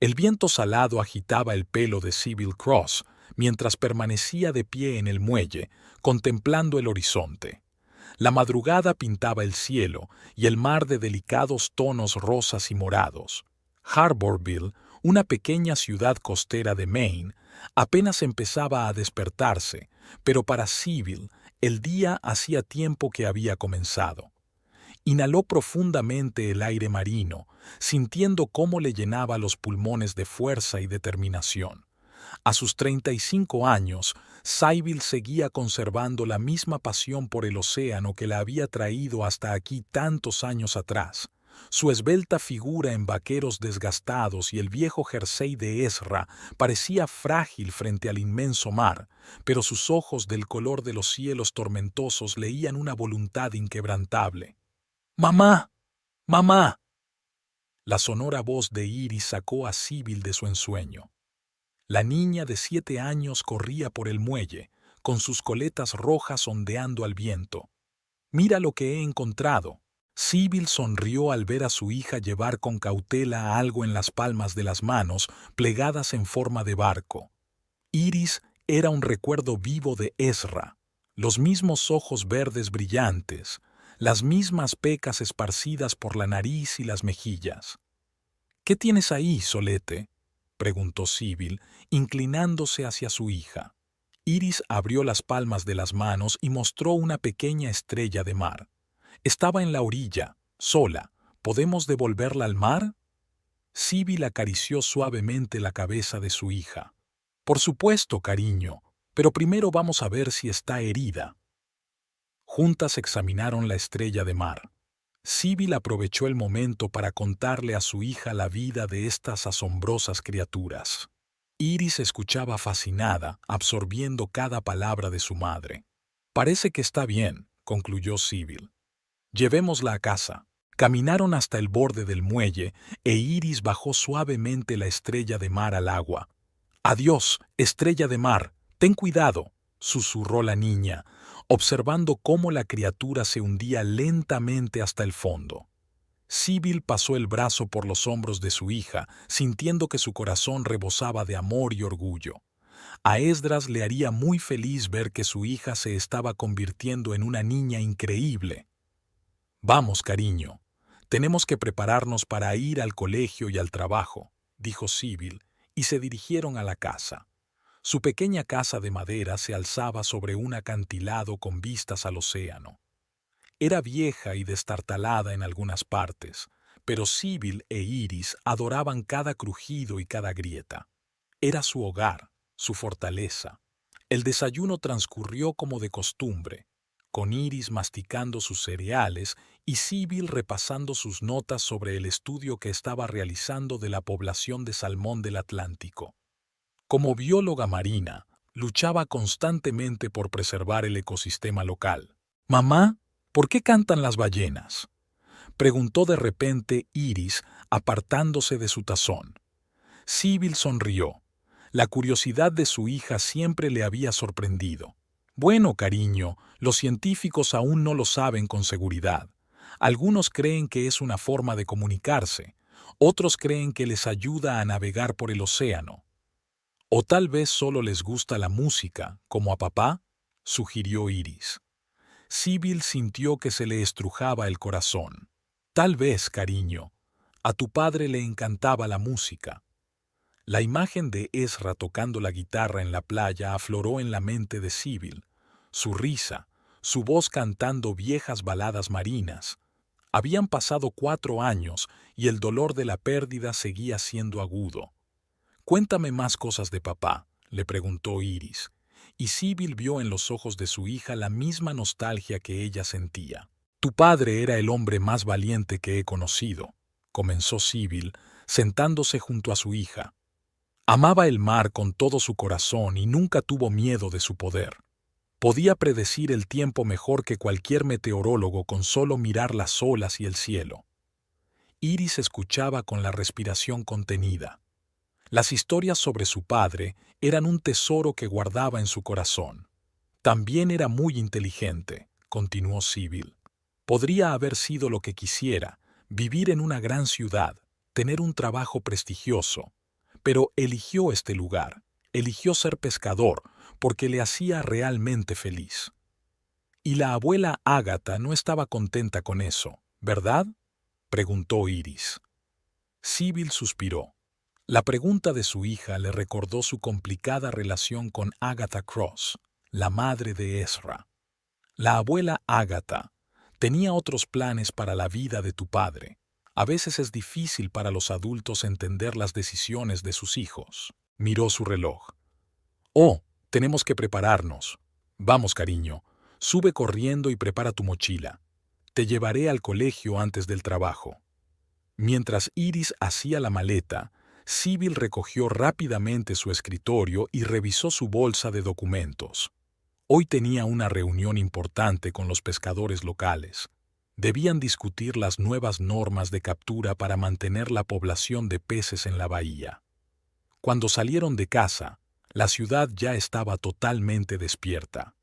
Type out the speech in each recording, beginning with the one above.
El viento salado agitaba el pelo de Sybil Cross mientras permanecía de pie en el muelle, contemplando el horizonte. La madrugada pintaba el cielo y el mar de delicados tonos rosas y morados. Harborville, una pequeña ciudad costera de Maine, apenas empezaba a despertarse, pero para Sybil el día hacía tiempo que había comenzado. Inhaló profundamente el aire marino, sintiendo cómo le llenaba los pulmones de fuerza y determinación. A sus 35 años, Sybil seguía conservando la misma pasión por el océano que la había traído hasta aquí tantos años atrás. Su esbelta figura en vaqueros desgastados y el viejo jersey de Ezra parecía frágil frente al inmenso mar, pero sus ojos del color de los cielos tormentosos leían una voluntad inquebrantable. «¡Mamá! ¡Mamá!». La sonora voz de Iris sacó a Sybil de su ensueño. La niña de 7 años corría por el muelle, con sus coletas rojas ondeando al viento. «Mira lo que he encontrado». Sybil sonrió al ver a su hija llevar con cautela algo en las palmas de las manos, plegadas en forma de barco. Iris era un recuerdo vivo de Ezra, los mismos ojos verdes brillantes, las mismas pecas esparcidas por la nariz y las mejillas. «¿Qué tienes ahí, Solete?», preguntó Sybil, inclinándose hacia su hija. Iris abrió las palmas de las manos y mostró una pequeña estrella de mar. «Estaba en la orilla, sola. ¿Podemos devolverla al mar?». Sybil acarició suavemente la cabeza de su hija. «Por supuesto, cariño, pero primero vamos a ver si está herida». Juntas examinaron la estrella de mar. Sybil aprovechó el momento para contarle a su hija la vida de estas asombrosas criaturas. Iris escuchaba fascinada, absorbiendo cada palabra de su madre. «Parece que está bien», concluyó Sybil. «Llevémosla a casa». Caminaron hasta el borde del muelle e Iris bajó suavemente la estrella de mar al agua. «Adiós, estrella de mar, ten cuidado», susurró la niña, observando cómo la criatura se hundía lentamente hasta el fondo. Sybil pasó el brazo por los hombros de su hija, sintiendo que su corazón rebosaba de amor y orgullo. A Esdras le haría muy feliz ver que su hija se estaba convirtiendo en una niña increíble. «Vamos, cariño, tenemos que prepararnos para ir al colegio y al trabajo», dijo Sybil, y se dirigieron a la casa. Su pequeña casa de madera se alzaba sobre un acantilado con vistas al océano. Era vieja y destartalada en algunas partes, pero Sybil e Iris adoraban cada crujido y cada grieta. Era su hogar, su fortaleza. El desayuno transcurrió como de costumbre, con Iris masticando sus cereales y Sybil repasando sus notas sobre el estudio que estaba realizando de la población de salmón del Atlántico. Como bióloga marina, luchaba constantemente por preservar el ecosistema local. «Mamá, ¿por qué cantan las ballenas?», preguntó de repente Iris, apartándose de su tazón. Sybil sonrió. La curiosidad de su hija siempre le había sorprendido. «Bueno, cariño, los científicos aún no lo saben con seguridad. Algunos creen que es una forma de comunicarse, otros creen que les ayuda a navegar por el océano. O tal vez solo les gusta la música, como a papá», sugirió Iris. Sybil sintió que se le estrujaba el corazón. «Tal vez, cariño. A tu padre le encantaba la música». La imagen de Ezra tocando la guitarra en la playa afloró en la mente de Sybil. Su risa, su voz cantando viejas baladas marinas. Habían pasado 4 años y el dolor de la pérdida seguía siendo agudo. «Cuéntame más cosas de papá», le preguntó Iris, y Sybil vio en los ojos de su hija la misma nostalgia que ella sentía. «Tu padre era el hombre más valiente que he conocido», comenzó Sybil, sentándose junto a su hija. «Amaba el mar con todo su corazón y nunca tuvo miedo de su poder. Podía predecir el tiempo mejor que cualquier meteorólogo con solo mirar las olas y el cielo». Iris escuchaba con la respiración contenida. Las historias sobre su padre eran un tesoro que guardaba en su corazón. «También era muy inteligente», continuó Sybil. «Podría haber sido lo que quisiera, vivir en una gran ciudad, tener un trabajo prestigioso, pero eligió este lugar, eligió ser pescador, porque le hacía realmente feliz. Y la abuela Ágata no estaba contenta con eso, ¿verdad?, preguntó Iris. Sibyl suspiró. La pregunta de su hija le recordó su complicada relación con Agatha Cross, la madre de Ezra. La abuela Ágata tenía otros planes para la vida de tu padre. A veces es difícil para los adultos entender las decisiones de sus hijos. Miró su reloj. Oh, tenemos que prepararnos. Vamos, cariño, sube corriendo y prepara tu mochila. Te llevaré al colegio antes del trabajo. Mientras Iris hacía la maleta, Sibyl recogió rápidamente su escritorio y revisó su bolsa de documentos. Hoy tenía una reunión importante con los pescadores locales. Debían discutir las nuevas normas de captura para mantener la población de peces en la bahía. Cuando salieron de casa, la ciudad ya estaba totalmente despierta.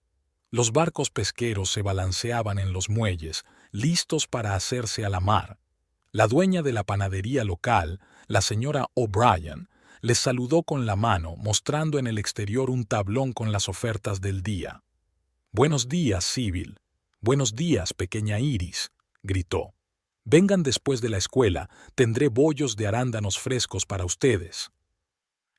Los barcos pesqueros se balanceaban en los muelles, listos para hacerse a la mar. La dueña de la panadería local, la señora O'Brien, les saludó con la mano, mostrando en el exterior un tablón con las ofertas del día. «Buenos días, Sibyl. Buenos días, pequeña Iris», gritó. «Vengan después de la escuela, tendré bollos de arándanos frescos para ustedes».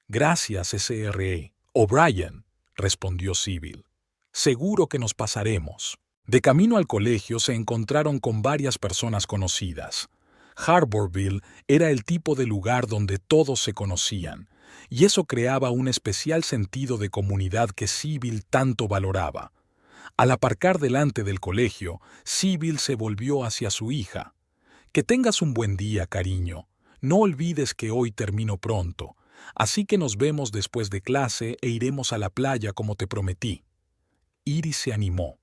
«Gracias, Sre. O'Brien», respondió Sibyl. «Seguro que nos pasaremos». De camino al colegio se encontraron con varias personas conocidas. Harborville era el tipo de lugar donde todos se conocían, y eso creaba un especial sentido de comunidad que Sibyl tanto valoraba. Al aparcar delante del colegio, Sibyl se volvió hacia su hija. «Que tengas un buen día, cariño. No olvides que hoy termino pronto, así que nos vemos después de clase e iremos a la playa como te prometí». Iris se animó.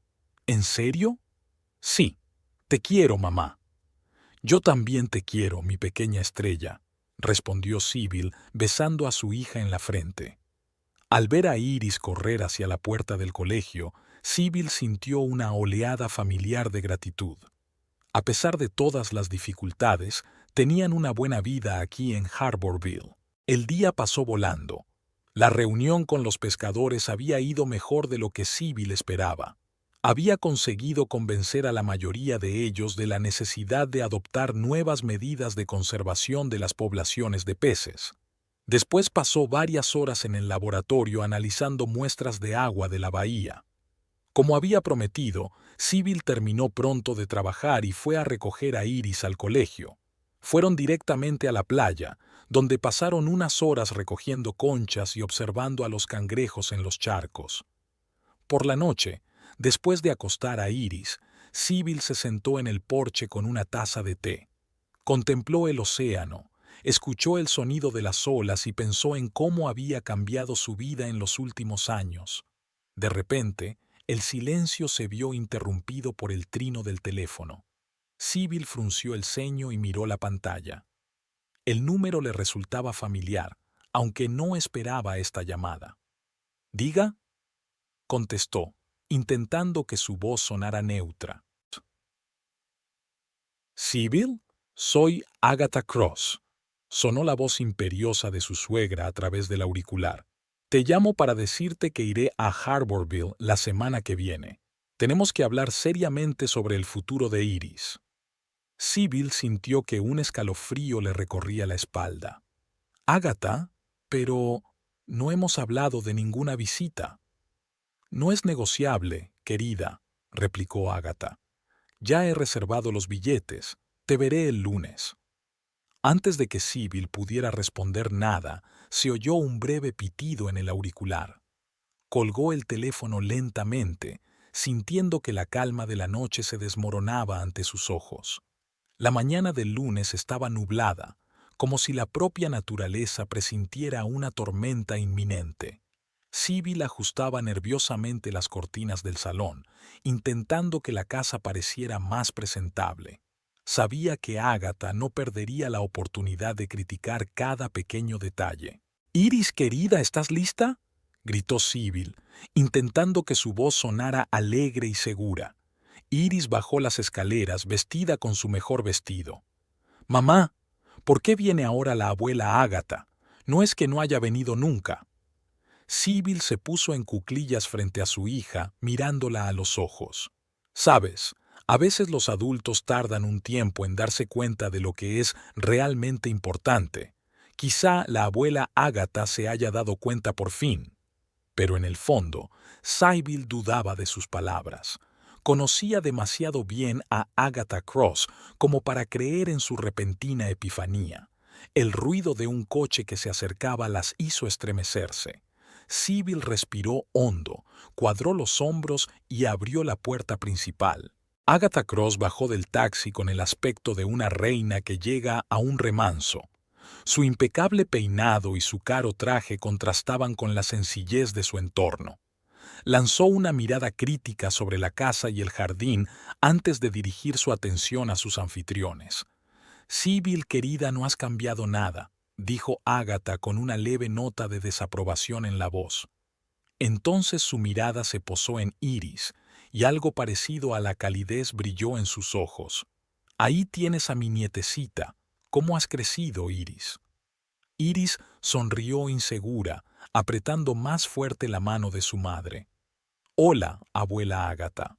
«¿En serio?» «Sí. Te quiero, mamá». «Yo también te quiero, mi pequeña estrella», respondió Sibyl, besando a su hija en la frente. Al ver a Iris correr hacia la puerta del colegio, Sibyl sintió una oleada familiar de gratitud. A pesar de todas las dificultades, tenían una buena vida aquí en Harborville. El día pasó volando. La reunión con los pescadores había ido mejor de lo que Sibyl esperaba. Había conseguido convencer a la mayoría de ellos de la necesidad de adoptar nuevas medidas de conservación de las poblaciones de peces. Después pasó varias horas en el laboratorio analizando muestras de agua de la bahía. Como había prometido, Sibyl terminó pronto de trabajar y fue a recoger a Iris al colegio. Fueron directamente a la playa, donde pasaron unas horas recogiendo conchas y observando a los cangrejos en los charcos. Por la noche, después de acostar a Iris, Sibyl se sentó en el porche con una taza de té. Contempló el océano, escuchó el sonido de las olas y pensó en cómo había cambiado su vida en los últimos años. De repente, el silencio se vio interrumpido por el trino del teléfono. Sibyl frunció el ceño y miró la pantalla. El número le resultaba familiar, aunque no esperaba esta llamada. «¿Diga?», contestó, intentando que su voz sonara neutra. «¿Sibyl? Soy Agatha Cross», sonó la voz imperiosa de su suegra a través del auricular. «Te llamo para decirte que iré a Harborville la semana que viene. Tenemos que hablar seriamente sobre el futuro de Iris». Sibyl sintió que un escalofrío le recorría la espalda. «Agatha, pero no hemos hablado de ninguna visita». «No es negociable, querida», replicó Agatha. «Ya he reservado los billetes. Te veré el lunes». Antes de que Sibyl pudiera responder nada, se oyó un breve pitido en el auricular. Colgó el teléfono lentamente, sintiendo que la calma de la noche se desmoronaba ante sus ojos. La mañana del lunes estaba nublada, como si la propia naturaleza presintiera una tormenta inminente. Sibyl ajustaba nerviosamente las cortinas del salón, intentando que la casa pareciera más presentable. Sabía que Agatha no perdería la oportunidad de criticar cada pequeño detalle. «Iris, querida, ¿estás lista?», gritó Sibyl, intentando que su voz sonara alegre y segura. Iris bajó las escaleras vestida con su mejor vestido. «Mamá, ¿por qué viene ahora la abuela Agatha? No es que no haya venido nunca. Sybil se puso en cuclillas frente a su hija, mirándola a los ojos. Sabes, a veces los adultos tardan un tiempo en darse cuenta de lo que es realmente importante. Quizá la abuela Agatha se haya dado cuenta por fin. Pero en el fondo, Sybil dudaba de sus palabras. Conocía demasiado bien a Agatha Cross como para creer en su repentina epifanía. El ruido de un coche que se acercaba las hizo estremecerse. Sybil respiró hondo, cuadró los hombros y abrió la puerta principal. Agatha Cross bajó del taxi con el aspecto de una reina que llega a un remanso. Su impecable peinado y su caro traje contrastaban con la sencillez de su entorno. Lanzó una mirada crítica sobre la casa y el jardín antes de dirigir su atención a sus anfitriones. «Sybil, querida, no has cambiado nada», dijo Agatha con una leve nota de desaprobación en la voz. Entonces su mirada se posó en Iris, y algo parecido a la calidez brilló en sus ojos. «Ahí tienes a mi nietecita. ¿Cómo has crecido, Iris?» Iris sonrió insegura, apretando más fuerte la mano de su madre. «Hola, abuela Agatha».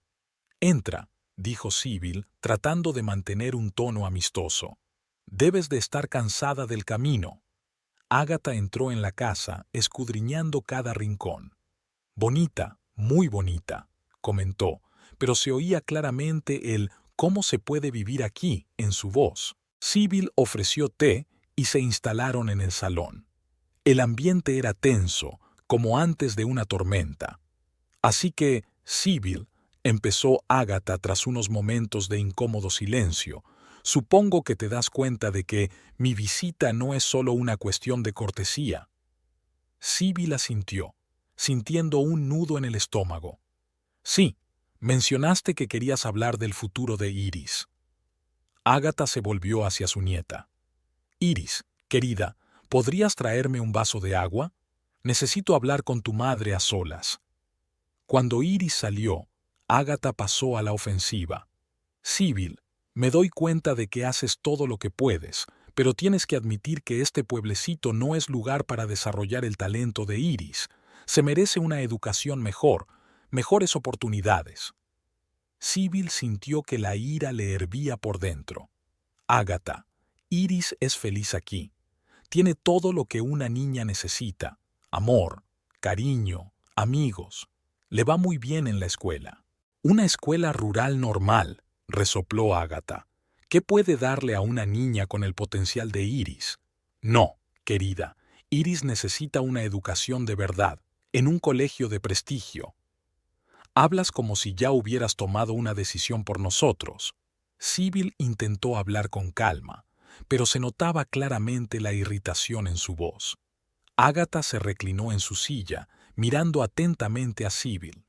«Entra», dijo Sybil, tratando de mantener un tono amistoso. «Debes de estar cansada del camino». Agatha entró en la casa, escudriñando cada rincón. «Bonita, muy bonita», comentó, pero se oía claramente el «¿cómo se puede vivir aquí?» en su voz. Sybil ofreció té y se instalaron en el salón. El ambiente era tenso, como antes de una tormenta. «Así que, Sybil», empezó Agatha tras unos momentos de incómodo silencio, «supongo que te das cuenta de que mi visita no es solo una cuestión de cortesía». Sybil asintió, sintiendo un nudo en el estómago. «Sí, mencionaste que querías hablar del futuro de Iris». Agatha se volvió hacia su nieta. «Iris, querida, ¿podrías traerme un vaso de agua? Necesito hablar con tu madre a solas». Cuando Iris salió, Agatha pasó a la ofensiva. «Sybil, me doy cuenta de que haces todo lo que puedes, pero tienes que admitir que este pueblecito no es lugar para desarrollar el talento de Iris. Se merece una educación mejor, mejores oportunidades». Sybil sintió que la ira le hervía por dentro. «Agatha, Iris es feliz aquí. Tiene todo lo que una niña necesita: amor, cariño, amigos. Le va muy bien en la escuela». «Una escuela rural normal», resopló Agatha. «¿Qué puede darle a una niña con el potencial de Iris?» «No, querida, Iris necesita una educación de verdad, en un colegio de prestigio». «Hablas como si ya hubieras tomado una decisión por nosotros». Sybil intentó hablar con calma, pero se notaba claramente la irritación en su voz. Agatha se reclinó en su silla, mirando atentamente a Sybil.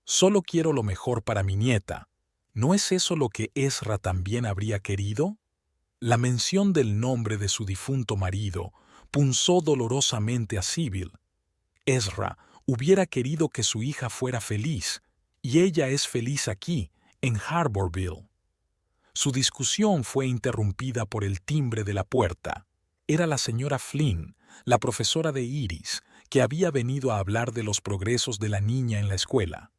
«Solo quiero lo mejor para mi nieta. ¿No es eso lo que Ezra también habría querido?» La mención del nombre de su difunto marido punzó dolorosamente a Sybil. Ezra hubiera querido que su hija fuera feliz, y ella es feliz aquí, en Harborville. Su discusión fue interrumpida por el timbre de la puerta. Era la señora Flynn, la profesora de Iris, que había venido a hablar de los progresos de la niña en la escuela.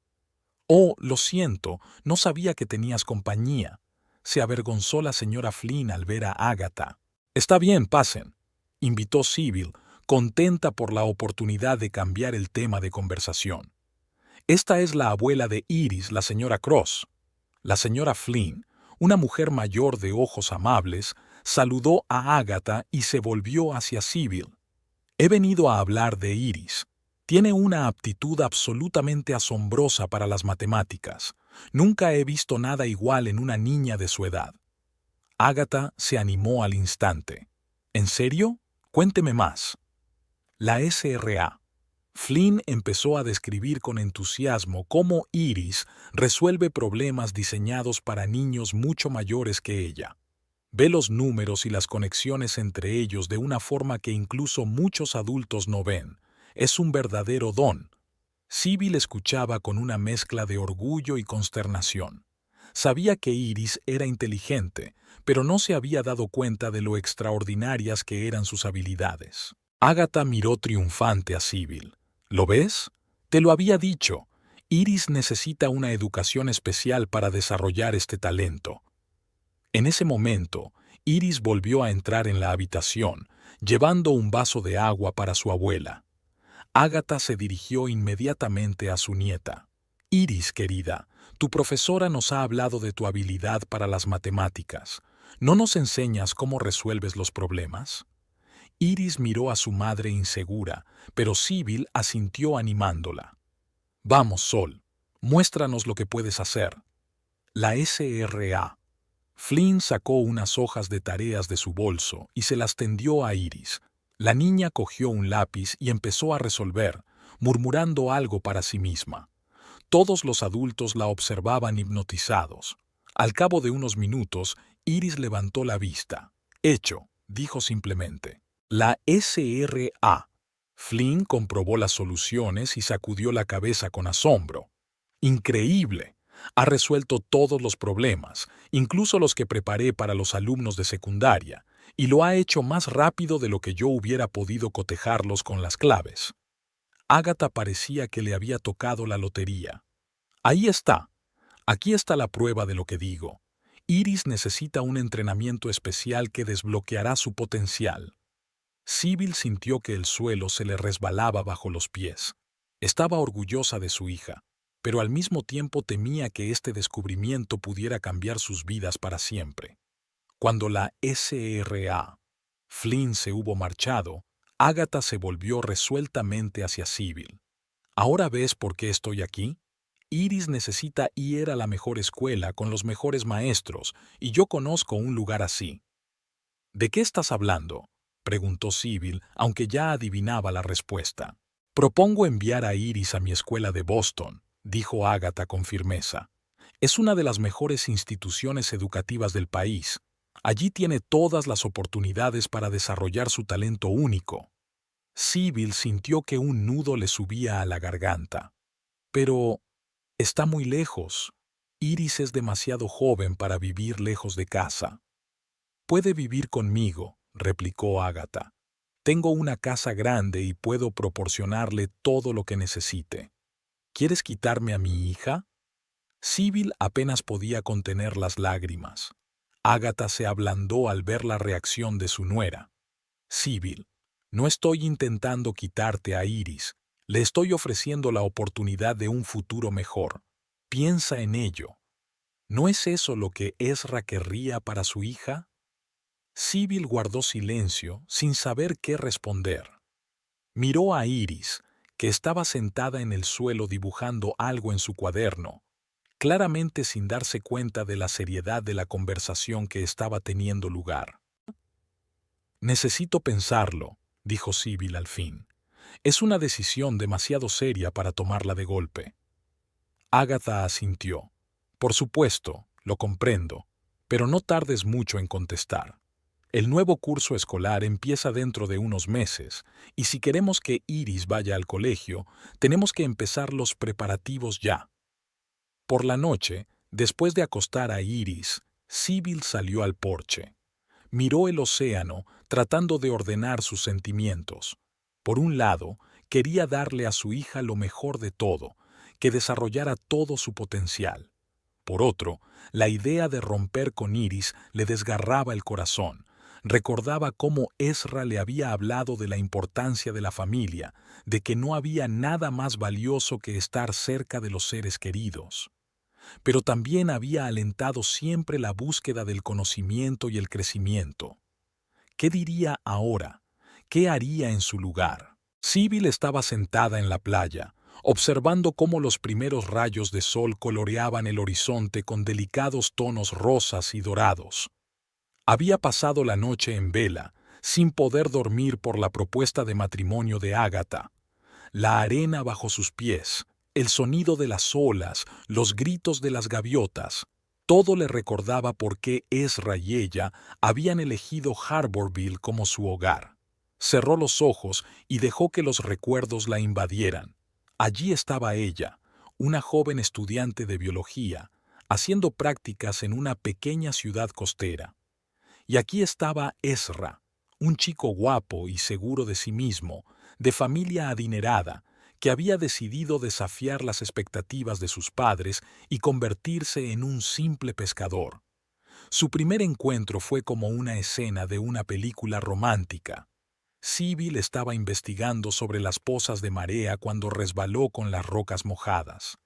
«Oh, lo siento, no sabía que tenías compañía». Se avergonzó la señora Flynn al ver a Agatha. «Está bien, pasen», invitó Sybil, contenta por la oportunidad de cambiar el tema de conversación. «Esta es la abuela de Iris, la señora Cross». La señora Flynn, una mujer mayor de ojos amables, saludó a Agatha y se volvió hacia Sybil. «He venido a hablar de Iris. Tiene una aptitud absolutamente asombrosa para las matemáticas. Nunca he visto nada igual en una niña de su edad». Agatha se animó al instante. «¿En serio? Cuénteme más». La SRA. Flynn empezó a describir con entusiasmo cómo Iris resuelve problemas diseñados para niños mucho mayores que ella. Ve los números y las conexiones entre ellos de una forma que incluso muchos adultos no ven. Es un verdadero don. Sybil escuchaba con una mezcla de orgullo y consternación. Sabía que Iris era inteligente, pero no se había dado cuenta de lo extraordinarias que eran sus habilidades. Agatha miró triunfante a Sybil. ¿Lo ves? Te lo había dicho. Iris necesita una educación especial para desarrollar este talento. En ese momento, Iris volvió a entrar en la habitación, llevando un vaso de agua para su abuela. Agatha se dirigió inmediatamente a su nieta. Iris, querida, tu profesora nos ha hablado de tu habilidad para las matemáticas. ¿No nos enseñas cómo resuelves los problemas? Iris miró a su madre insegura, pero Sybil asintió animándola. Vamos, Sol, muéstranos lo que puedes hacer. La SRA. Flynn sacó unas hojas de tareas de su bolso y se las tendió a Iris. La niña cogió un lápiz y empezó a resolver, murmurando algo para sí misma. Todos los adultos la observaban hipnotizados. Al cabo de unos minutos, Iris levantó la vista. Hecho, dijo simplemente. La SRA. Flynn comprobó las soluciones y sacudió la cabeza con asombro. ¡Increíble! Ha resuelto todos los problemas, incluso los que preparé para los alumnos de secundaria, y lo ha hecho más rápido de lo que yo hubiera podido cotejarlos con las claves. Agatha parecía que le había tocado la lotería. Ahí está. Aquí está la prueba de lo que digo. Iris necesita un entrenamiento especial que desbloqueará su potencial. Sybil sintió que el suelo se le resbalaba bajo los pies. Estaba orgullosa de su hija, pero al mismo tiempo temía que este descubrimiento pudiera cambiar sus vidas para siempre. Cuando la SRA. Flynn se hubo marchado, Agatha se volvió resueltamente hacia Sybil. ¿Ahora ves por qué estoy aquí? Iris necesita ir a la mejor escuela con los mejores maestros, y yo conozco un lugar así. ¿De qué estás hablando?, preguntó Sybil, aunque ya adivinaba la respuesta. Propongo enviar a Iris a mi escuela de Boston, dijo Agatha con firmeza. Es una de las mejores instituciones educativas del país. Allí tiene todas las oportunidades para desarrollar su talento único. Sybil sintió que un nudo le subía a la garganta. Pero está muy lejos. Iris es demasiado joven para vivir lejos de casa. Puede vivir conmigo, replicó Agatha. Tengo una casa grande y puedo proporcionarle todo lo que necesite. ¿Quieres quitarme a mi hija? Sybil apenas podía contener las lágrimas. Agatha se ablandó al ver la reacción de su nuera. Sybil, no estoy intentando quitarte a Iris. Le estoy ofreciendo la oportunidad de un futuro mejor. Piensa en ello. ¿No es eso lo que Ezra querría para su hija? Sybil guardó silencio, sin saber qué responder. Miró a Iris, que estaba sentada en el suelo dibujando algo en su cuaderno, claramente sin darse cuenta de la seriedad de la conversación que estaba teniendo lugar. Necesito pensarlo, dijo Sybil al fin. Es una decisión demasiado seria para tomarla de golpe. Agatha asintió. Por supuesto, lo comprendo, pero no tardes mucho en contestar. El nuevo curso escolar empieza dentro de unos meses, y si queremos que Iris vaya al colegio, tenemos que empezar los preparativos ya. Por la noche, después de acostar a Iris, Sybil salió al porche. Miró el océano, tratando de ordenar sus sentimientos. Por un lado, quería darle a su hija lo mejor de todo, que desarrollara todo su potencial. Por otro, la idea de romper con Iris le desgarraba el corazón. Recordaba cómo Ezra le había hablado de la importancia de la familia, de que no había nada más valioso que estar cerca de los seres queridos. Pero también había alentado siempre la búsqueda del conocimiento y el crecimiento. ¿Qué diría ahora? ¿Qué haría en su lugar? Sybil estaba sentada en la playa, observando cómo los primeros rayos de sol coloreaban el horizonte con delicados tonos rosas y dorados. Había pasado la noche en vela, sin poder dormir por la propuesta de matrimonio de Agatha. La arena bajo sus pies, el sonido de las olas, los gritos de las gaviotas, todo le recordaba por qué Ezra y ella habían elegido Harborville como su hogar. Cerró los ojos y dejó que los recuerdos la invadieran. Allí estaba ella, una joven estudiante de biología, haciendo prácticas en una pequeña ciudad costera. Y aquí estaba Ezra, un chico guapo y seguro de sí mismo, de familia adinerada, que había decidido desafiar las expectativas de sus padres y convertirse en un simple pescador. Su primer encuentro fue como una escena de una película romántica. Sybil estaba investigando sobre las pozas de marea cuando resbaló con las rocas mojadas.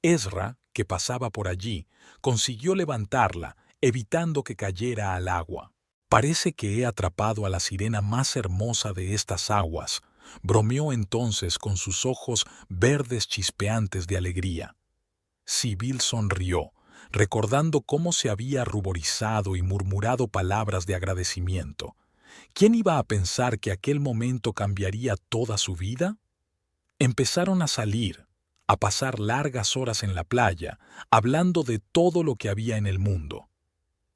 Ezra, que pasaba por allí, consiguió levantarla, evitando que cayera al agua. «Parece que he atrapado a la sirena más hermosa de estas aguas», bromeó entonces con sus ojos verdes chispeantes de alegría. Sybil sonrió, recordando cómo se había ruborizado y murmurado palabras de agradecimiento. ¿Quién iba a pensar que aquel momento cambiaría toda su vida? Empezaron a salir, a pasar largas horas en la playa, hablando de todo lo que había en el mundo.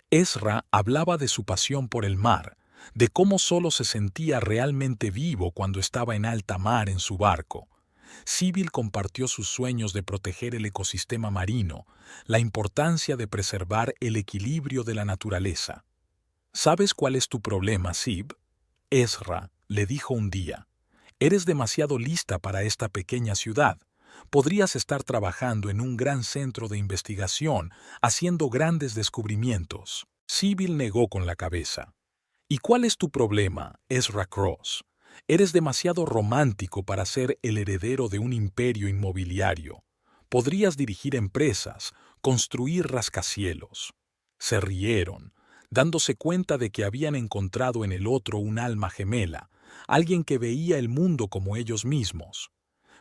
Ezra hablaba de su pasión por el mar, de cómo solo se sentía realmente vivo cuando estaba en alta mar en su barco. Sybil compartió sus sueños de proteger el ecosistema marino, la importancia de preservar el equilibrio de la naturaleza. ¿Sabes cuál es tu problema, Syb? Ezra le dijo un día. Eres demasiado lista para esta pequeña ciudad. Podrías estar trabajando en un gran centro de investigación, haciendo grandes descubrimientos. Sybil negó con la cabeza. ¿Y cuál es tu problema, Ezra Cross? Eres demasiado romántico para ser el heredero de un imperio inmobiliario. Podrías dirigir empresas, construir rascacielos. Se rieron, dándose cuenta de que habían encontrado en el otro un alma gemela, alguien que veía el mundo como ellos mismos.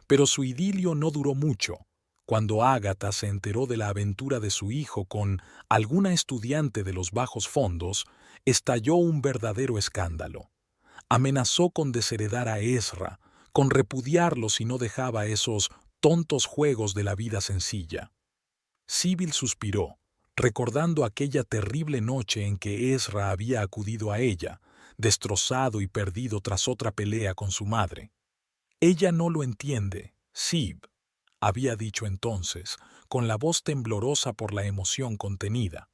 Pero su idilio no duró mucho. Cuando Ágata se enteró de la aventura de su hijo con alguna estudiante de los bajos fondos, estalló un verdadero escándalo. Amenazó con desheredar a Ezra, con repudiarlo si no dejaba esos tontos juegos de la vida sencilla. Sybil suspiró, recordando aquella terrible noche en que Ezra había acudido a ella, destrozado y perdido tras otra pelea con su madre. «Ella no lo entiende, Syb», había dicho entonces, con la voz temblorosa por la emoción contenida.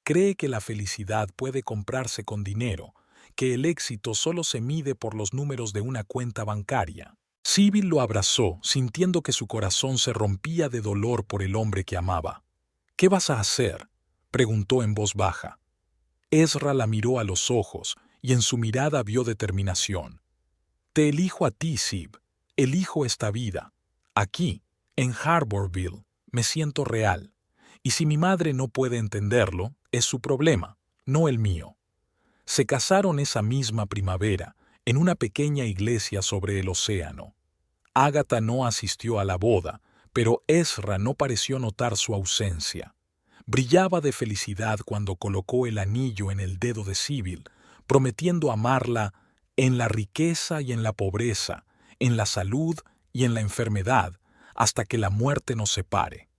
«Cree que la felicidad puede comprarse con dinero, que el éxito solo se mide por los números de una cuenta bancaria». Sybil lo abrazó, sintiendo que su corazón se rompía de dolor por el hombre que amaba. «¿Qué vas a hacer?», preguntó en voz baja. Ezra la miró a los ojos y en su mirada vio determinación. «Te elijo a ti, Syb. Elijo esta vida. Aquí, en Harborville, me siento real. Y si mi madre no puede entenderlo, es su problema, no el mío». Se casaron esa misma primavera, en una pequeña iglesia sobre el océano. Ágata no asistió a la boda, pero Ezra no pareció notar su ausencia. Brillaba de felicidad cuando colocó el anillo en el dedo de Sybil, prometiendo amarla en la riqueza y en la pobreza, en la salud y en la enfermedad, hasta que la muerte nos separe.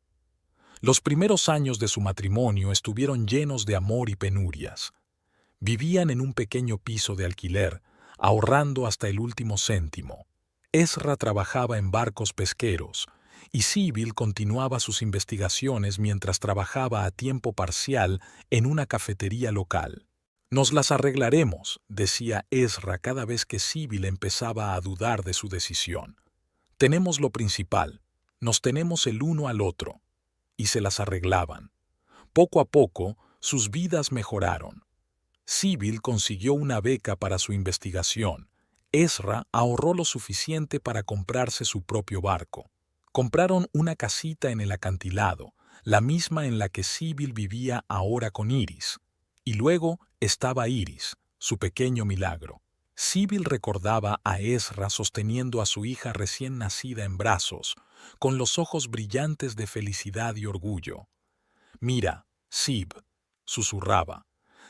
Los primeros años de su matrimonio estuvieron llenos de amor y penurias. Vivían en un pequeño piso de alquiler, ahorrando hasta el último céntimo. Ezra trabajaba en barcos pesqueros, y Sybil continuaba sus investigaciones mientras trabajaba a tiempo parcial en una cafetería local. «Nos las arreglaremos», decía Ezra cada vez que Sybil empezaba a dudar de su decisión. «Tenemos lo principal, nos tenemos el uno al otro». Y se las arreglaban. Poco a poco, sus vidas mejoraron. Sybil consiguió una beca para su investigación. Ezra ahorró lo suficiente para comprarse su propio barco. Compraron una casita en el acantilado, la misma en la que Sybil vivía ahora con Iris. Y luego estaba Iris, su pequeño milagro. Sybil recordaba a Ezra sosteniendo a su hija recién nacida en brazos, con los ojos brillantes de felicidad y orgullo. «Mira, Syb», susurraba,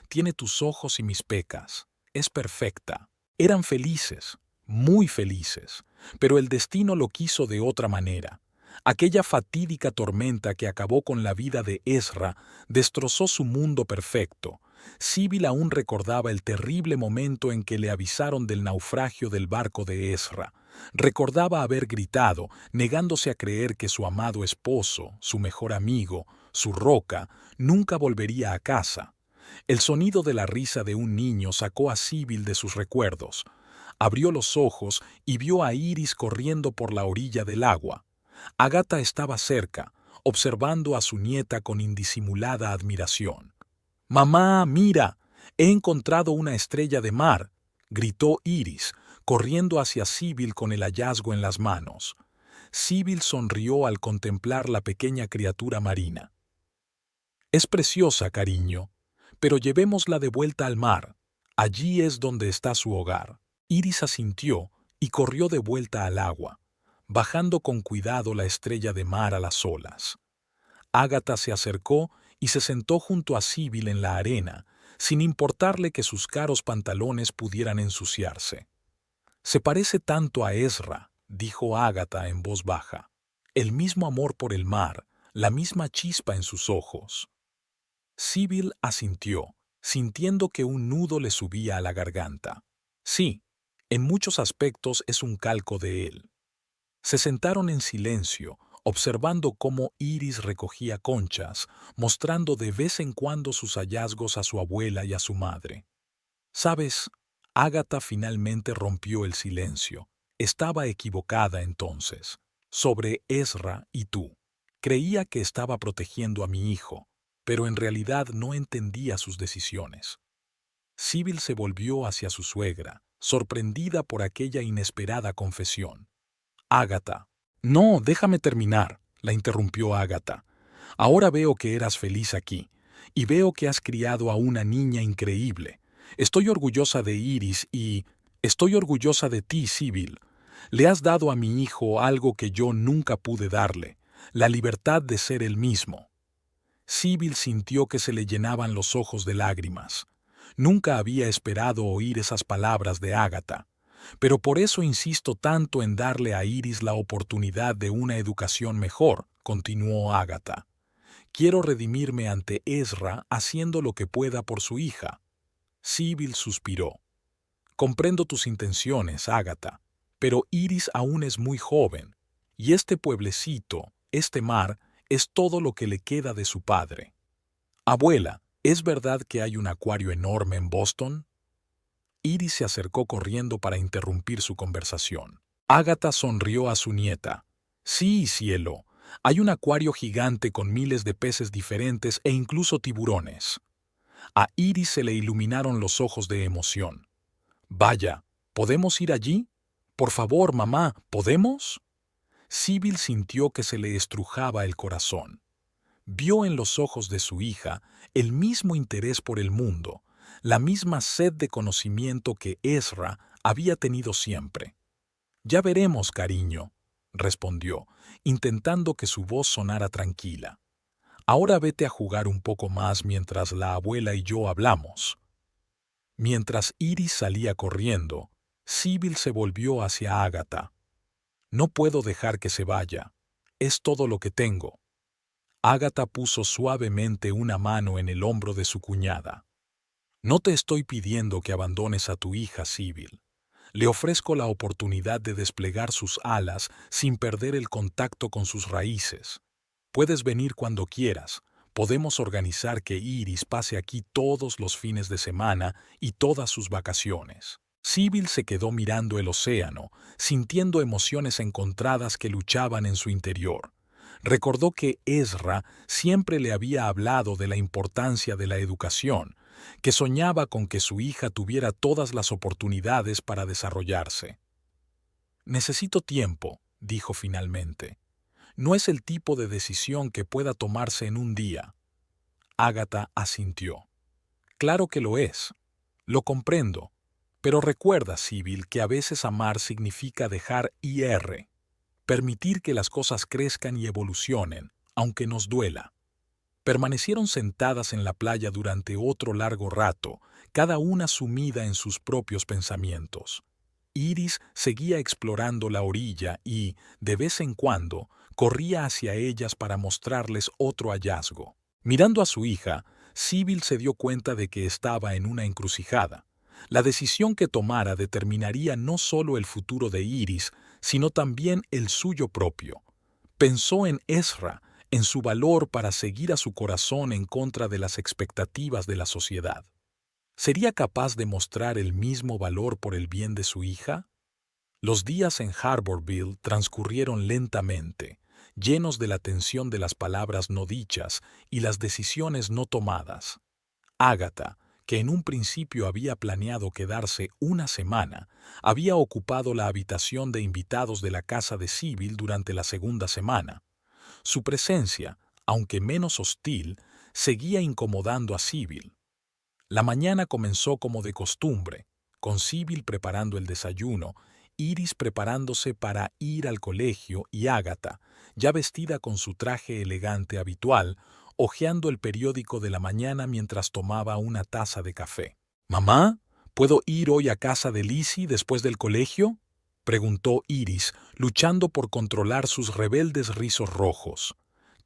«tiene tus ojos y mis pecas. Es perfecta». Eran felices, muy felices, pero el destino lo quiso de otra manera. Aquella fatídica tormenta que acabó con la vida de Ezra destrozó su mundo perfecto. Sybil aún recordaba el terrible momento en que le avisaron del naufragio del barco de Ezra. Recordaba haber gritado, negándose a creer que su amado esposo, su mejor amigo, su roca, nunca volvería a casa. El sonido de la risa de un niño sacó a Sibyl de sus recuerdos. Abrió los ojos y vio a Iris corriendo por la orilla del agua. Agatha estaba cerca, observando a su nieta con indisimulada admiración. «Mamá, mira, he encontrado una estrella de mar», gritó Iris, corriendo hacia Sibyl con el hallazgo en las manos. Sibyl sonrió al contemplar la pequeña criatura marina. «Es preciosa, cariño, pero llevémosla de vuelta al mar. Allí es donde está su hogar». Iris asintió y corrió de vuelta al agua, bajando con cuidado la estrella de mar a las olas. Agatha se acercó y se sentó junto a Sibyl en la arena, sin importarle que sus caros pantalones pudieran ensuciarse. «Se parece tanto a Ezra», dijo Agatha en voz baja. «El mismo amor por el mar, la misma chispa en sus ojos». Sibyl asintió, sintiendo que un nudo le subía a la garganta. «Sí, en muchos aspectos es un calco de él». Se sentaron en silencio, observando cómo Iris recogía conchas, mostrando de vez en cuando sus hallazgos a su abuela y a su madre. «¿Sabes?», Agatha finalmente rompió el silencio. Estaba equivocada entonces. Sobre Ezra y tú. Creía que estaba protegiendo a mi hijo, pero en realidad no entendía sus decisiones. Sibyl se volvió hacia su suegra, sorprendida por aquella inesperada confesión. «Agatha». «No, déjame terminar», la interrumpió Agatha. «Ahora veo que eras feliz aquí, y veo que has criado a una niña increíble. Estoy orgullosa de Iris y estoy orgullosa de ti, Sibyl. Le has dado a mi hijo algo que yo nunca pude darle, la libertad de ser él mismo». Sibyl sintió que se le llenaban los ojos de lágrimas. Nunca había esperado oír esas palabras de Agatha. «Pero por eso insisto tanto en darle a Iris la oportunidad de una educación mejor», continuó Agatha. «Quiero redimirme ante Ezra haciendo lo que pueda por su hija». Sibyl suspiró. «Comprendo tus intenciones, Agatha, pero Iris aún es muy joven, y este pueblecito, este mar, es todo lo que le queda de su padre. Abuela, ¿es verdad que hay un acuario enorme en Boston?». Iris se acercó corriendo para interrumpir su conversación. Agatha sonrió a su nieta. «Sí, cielo, hay un acuario gigante con miles de peces diferentes e incluso tiburones». A Iris se le iluminaron los ojos de emoción. «Vaya, ¿podemos ir allí? Por favor, mamá, ¿podemos?». Sibyl sintió que se le estrujaba el corazón. Vio en los ojos de su hija el mismo interés por el mundo, la misma sed de conocimiento que Ezra había tenido siempre. «Ya veremos, cariño», respondió, intentando que su voz sonara tranquila. «Ahora vete a jugar un poco más mientras la abuela y yo hablamos». Mientras Iris salía corriendo, Sibyl se volvió hacia Agatha. «No puedo dejar que se vaya. Es todo lo que tengo». Agatha puso suavemente una mano en el hombro de su cuñada. «No te estoy pidiendo que abandones a tu hija, Sibyl. Le ofrezco la oportunidad de desplegar sus alas sin perder el contacto con sus raíces. Puedes venir cuando quieras. Podemos organizar que Iris pase aquí todos los fines de semana y todas sus vacaciones». Sibyl se quedó mirando el océano, sintiendo emociones encontradas que luchaban en su interior. Recordó que Ezra siempre le había hablado de la importancia de la educación, que soñaba con que su hija tuviera todas las oportunidades para desarrollarse. «Necesito tiempo», dijo finalmente. «No es el tipo de decisión que pueda tomarse en un día». Agatha asintió. «Claro que lo es. Lo comprendo. Pero recuerda, Sibyl, que a veces amar significa dejar ir, permitir que las cosas crezcan y evolucionen, aunque nos duela». Permanecieron sentadas en la playa durante otro largo rato, cada una sumida en sus propios pensamientos. Iris seguía explorando la orilla y, de vez en cuando, corría hacia ellas para mostrarles otro hallazgo. Mirando a su hija, Sibyl se dio cuenta de que estaba en una encrucijada. La decisión que tomara determinaría no solo el futuro de Iris, sino también el suyo propio. Pensó en Ezra, en su valor para seguir a su corazón en contra de las expectativas de la sociedad. ¿Sería capaz de mostrar el mismo valor por el bien de su hija? Los días en Harborville transcurrieron lentamente, llenos de la tensión de las palabras no dichas y las decisiones no tomadas. Agatha, que en un principio había planeado quedarse una semana, había ocupado la habitación de invitados de la casa de Sybil durante la segunda semana. Su presencia, aunque menos hostil, seguía incomodando a Sybil. La mañana comenzó como de costumbre, con Sybil preparando el desayuno, Iris preparándose para ir al colegio y Agatha, ya vestida con su traje elegante habitual, hojeando el periódico de la mañana mientras tomaba una taza de café. «Mamá, ¿puedo ir hoy a casa de Lizzie después del colegio?», preguntó Iris, luchando por controlar sus rebeldes rizos rojos.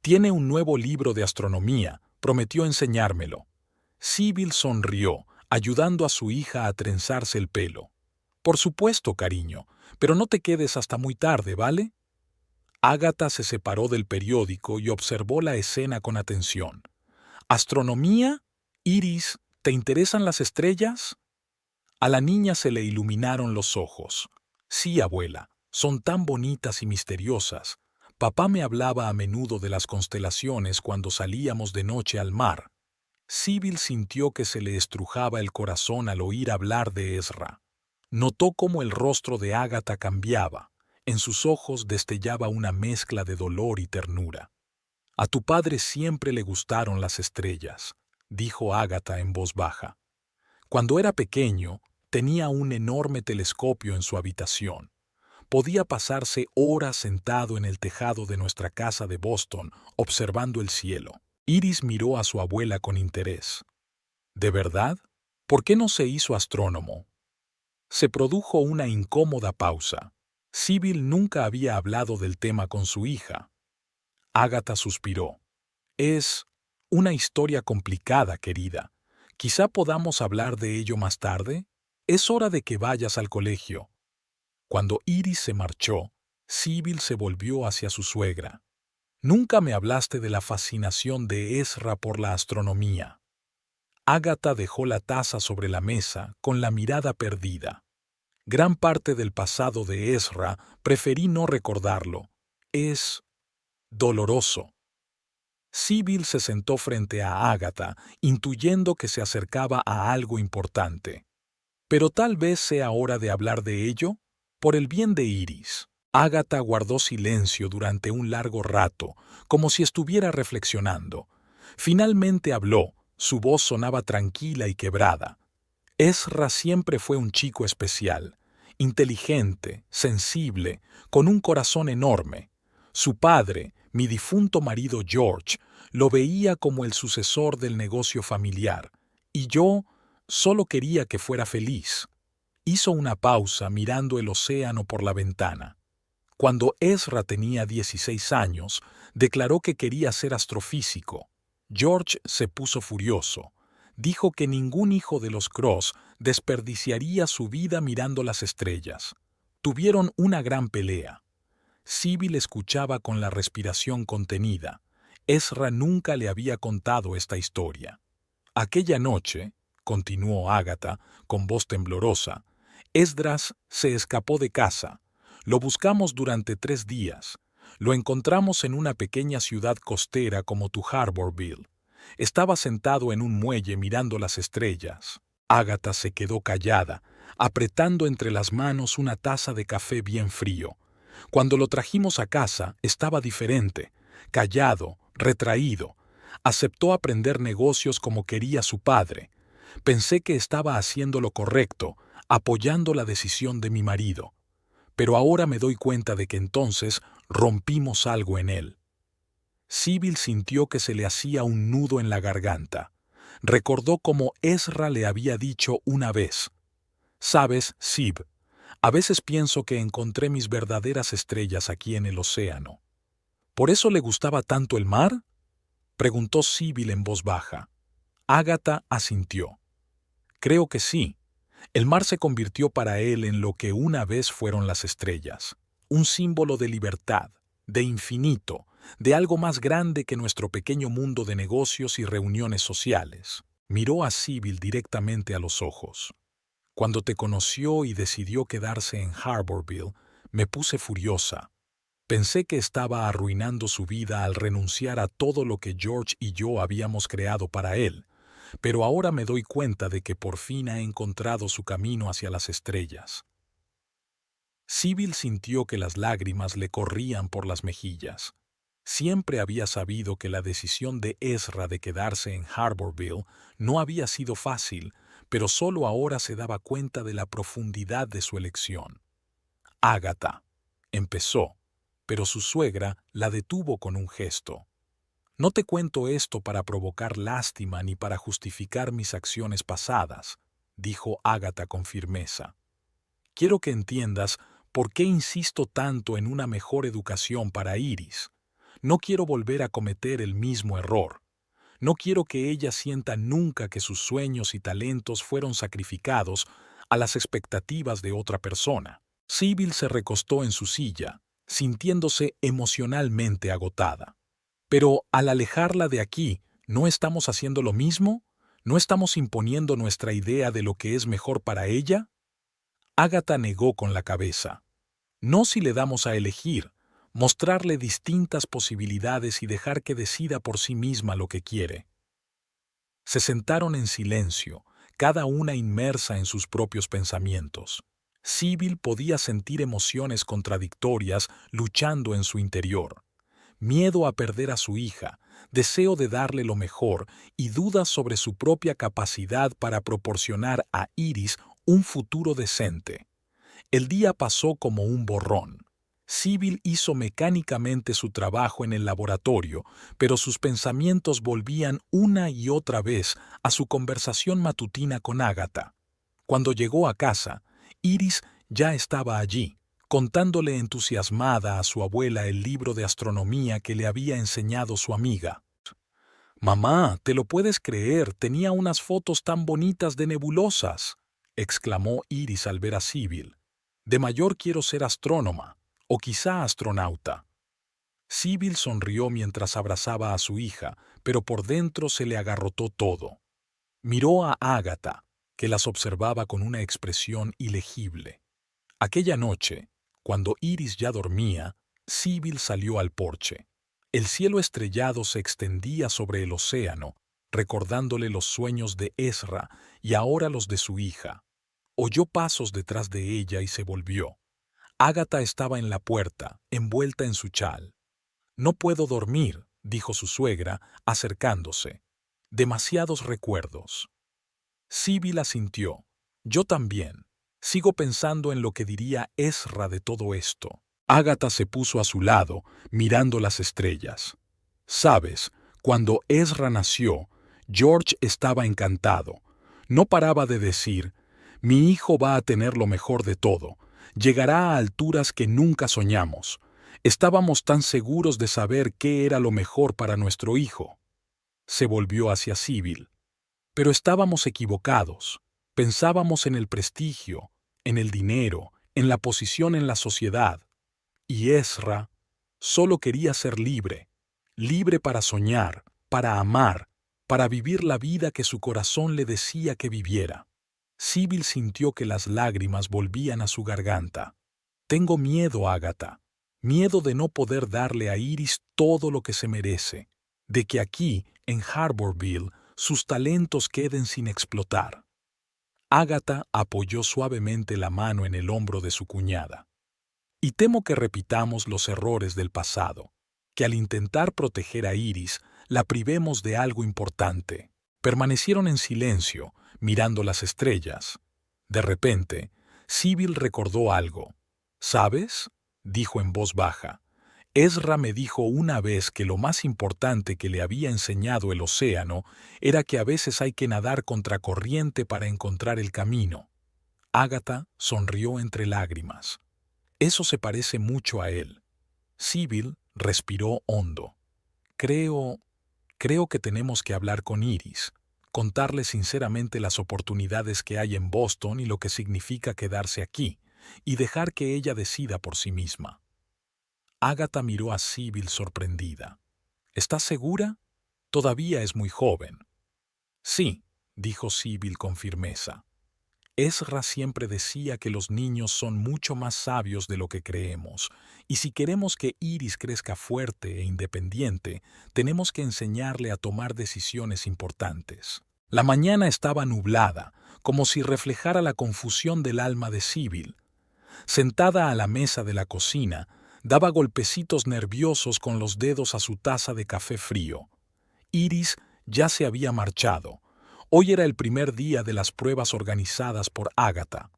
«Tiene un nuevo libro de astronomía, prometió enseñármelo». Sybil sonrió, ayudando a su hija a trenzarse el pelo. «Por supuesto, cariño, pero no te quedes hasta muy tarde, ¿vale?». Agatha se separó del periódico y observó la escena con atención. «¿Astronomía? Iris, ¿te interesan las estrellas?». A la niña se le iluminaron los ojos. «Sí, abuela, son tan bonitas y misteriosas. Papá me hablaba a menudo de las constelaciones cuando salíamos de noche al mar». Sybil sintió que se le estrujaba el corazón al oír hablar de Ezra. Notó cómo el rostro de Agatha cambiaba. En sus ojos destellaba una mezcla de dolor y ternura. «A tu padre siempre le gustaron las estrellas», dijo Agatha en voz baja. «Cuando era pequeño, tenía un enorme telescopio en su habitación. Podía pasarse horas sentado en el tejado de nuestra casa de Boston, observando el cielo». Iris miró a su abuela con interés. «¿De verdad? ¿Por qué no se hizo astrónomo?». Se produjo una incómoda pausa. Sybil nunca había hablado del tema con su hija. Agatha suspiró. «Es una historia complicada, querida. Quizá podamos hablar de ello más tarde. Es hora de que vayas al colegio». Cuando Iris se marchó, Sybil se volvió hacia su suegra. «Nunca me hablaste de la fascinación de Ezra por la astronomía». Agatha dejó la taza sobre la mesa con la mirada perdida. «Gran parte del pasado de Ezra preferí no recordarlo. Es doloroso». Sybil se sentó frente a Agatha, intuyendo que se acercaba a algo importante. «Pero tal vez sea hora de hablar de ello, por el bien de Iris». Agatha guardó silencio durante un largo rato, como si estuviera reflexionando. Finalmente habló, su voz sonaba tranquila y quebrada. «Ezra siempre fue un chico especial, inteligente, sensible, con un corazón enorme. Su padre, mi difunto marido George, lo veía como el sucesor del negocio familiar, y yo solo quería que fuera feliz». Hizo una pausa mirando el océano por la ventana. Cuando Ezra tenía 16 años, declaró que quería ser astrofísico. George se puso furioso. Dijo que ningún hijo de los Cross desperdiciaría su vida mirando las estrellas. Tuvieron una gran pelea. Sybil escuchaba con la respiración contenida. Ezra nunca le había contado esta historia. «Aquella noche», continuó Agatha con voz temblorosa, «Esdras se escapó de casa. Lo buscamos durante 3 días. Lo encontramos en una pequeña ciudad costera como tu Harborville. Estaba sentado en un muelle mirando las estrellas». Agatha se quedó callada, apretando entre las manos una taza de café bien frío. Cuando lo trajimos a casa, estaba diferente, callado, retraído. Aceptó aprender negocios como quería su padre. Pensé que estaba haciendo lo correcto, apoyando la decisión de mi marido. Pero ahora me doy cuenta de que entonces rompimos algo en él. Sybil sintió que se le hacía un nudo en la garganta. Recordó cómo Ezra le había dicho una vez: «Sabes, Syb, a veces pienso que encontré mis verdaderas estrellas aquí en el océano». «¿Por eso le gustaba tanto el mar?», preguntó Sybil en voz baja. Agatha asintió. «Creo que sí. El mar se convirtió para él en lo que una vez fueron las estrellas, un símbolo de libertad, de infinito, de algo más grande que nuestro pequeño mundo de negocios y reuniones sociales. Miró a Sybil directamente a los ojos. Cuando te conoció y decidió quedarse en Harborville, me puse furiosa. Pensé que estaba arruinando su vida al renunciar a todo lo que George y yo habíamos creado para él, pero ahora me doy cuenta de que por fin ha encontrado su camino hacia las estrellas. Sybil sintió que las lágrimas le corrían por las mejillas. Siempre había sabido que la decisión de Ezra de quedarse en Harborville no había sido fácil, pero solo ahora se daba cuenta de la profundidad de su elección. Agatha, empezó, pero su suegra la detuvo con un gesto. No te cuento esto para provocar lástima ni para justificar mis acciones pasadas, dijo Agatha con firmeza. Quiero que entiendas por qué insisto tanto en una mejor educación para Iris. No quiero volver a cometer el mismo error. No quiero que ella sienta nunca que sus sueños y talentos fueron sacrificados a las expectativas de otra persona. Sybil se recostó en su silla, sintiéndose emocionalmente agotada. Pero al alejarla de aquí, ¿no estamos haciendo lo mismo? ¿No estamos imponiendo nuestra idea de lo que es mejor para ella? Agatha negó con la cabeza. No si le damos a elegir, mostrarle distintas posibilidades y dejar que decida por sí misma lo que quiere. Se sentaron en silencio, cada una inmersa en sus propios pensamientos. Sybil podía sentir emociones contradictorias luchando en su interior. Miedo a perder a su hija, deseo de darle lo mejor y dudas sobre su propia capacidad para proporcionar a Iris un futuro decente. El día pasó como un borrón. Sybil hizo mecánicamente su trabajo en el laboratorio, pero sus pensamientos volvían una y otra vez a su conversación matutina con Agatha. Cuando llegó a casa, Iris ya estaba allí, contándole entusiasmada a su abuela el libro de astronomía que le había enseñado su amiga. «Mamá, ¿te lo puedes creer? Tenía unas fotos tan bonitas de nebulosas», exclamó Iris al ver a Sybil. «De mayor quiero ser astrónoma, o quizá astronauta». Sybil sonrió mientras abrazaba a su hija, pero por dentro se le agarrotó todo. Miró a Agatha, que las observaba con una expresión ilegible. Aquella noche, cuando Iris ya dormía, Sybil salió al porche. El cielo estrellado se extendía sobre el océano, recordándole los sueños de Ezra y ahora los de su hija. Oyó pasos detrás de ella y se volvió. Agatha estaba en la puerta, envuelta en su chal. «No puedo dormir», dijo su suegra, acercándose. «Demasiados recuerdos». Sybil asintió. «Yo también. Sigo pensando en lo que diría Ezra de todo esto». Agatha se puso a su lado, mirando las estrellas. «Sabes, cuando Ezra nació, George estaba encantado. No paraba de decir, mi hijo va a tener lo mejor de todo. Llegará a alturas que nunca soñamos. Estábamos tan seguros de saber qué era lo mejor para nuestro hijo». Se volvió hacia Sybil. «Pero estábamos equivocados. Pensábamos en el prestigio, en el dinero, en la posición en la sociedad. Y Ezra solo quería ser libre, libre para soñar, para amar, para vivir la vida que su corazón le decía que viviera». Sybil sintió que las lágrimas volvían a su garganta. «Tengo miedo, Agatha, miedo de no poder darle a Iris todo lo que se merece, de que aquí, en Harborville, sus talentos queden sin explotar». Agatha apoyó suavemente la mano en el hombro de su cuñada. «Y temo que repitamos los errores del pasado, que al intentar proteger a Iris, la privemos de algo importante». Permanecieron en silencio, mirando las estrellas. De repente, Sybil recordó algo. «¿Sabes?», dijo en voz baja. «Ezra me dijo una vez que lo más importante que le había enseñado el océano era que a veces hay que nadar contracorriente para encontrar el camino». Agatha sonrió entre lágrimas. «Eso se parece mucho a él». Sybil respiró hondo. Creo que tenemos que hablar con Iris, contarle sinceramente las oportunidades que hay en Boston y lo que significa quedarse aquí, y dejar que ella decida por sí misma». Ágata miró a Sibyl sorprendida. ¿Estás segura? Todavía es muy joven. Sí, dijo Sibyl con firmeza. Ezra siempre decía que los niños son mucho más sabios de lo que creemos, y si queremos que Iris crezca fuerte e independiente, tenemos que enseñarle a tomar decisiones importantes. La mañana estaba nublada, como si reflejara la confusión del alma de Sibyl. Sentada a la mesa de la cocina, daba golpecitos nerviosos con los dedos a su taza de café frío. Iris ya se había marchado. Hoy era el primer día de las pruebas organizadas por Ágata.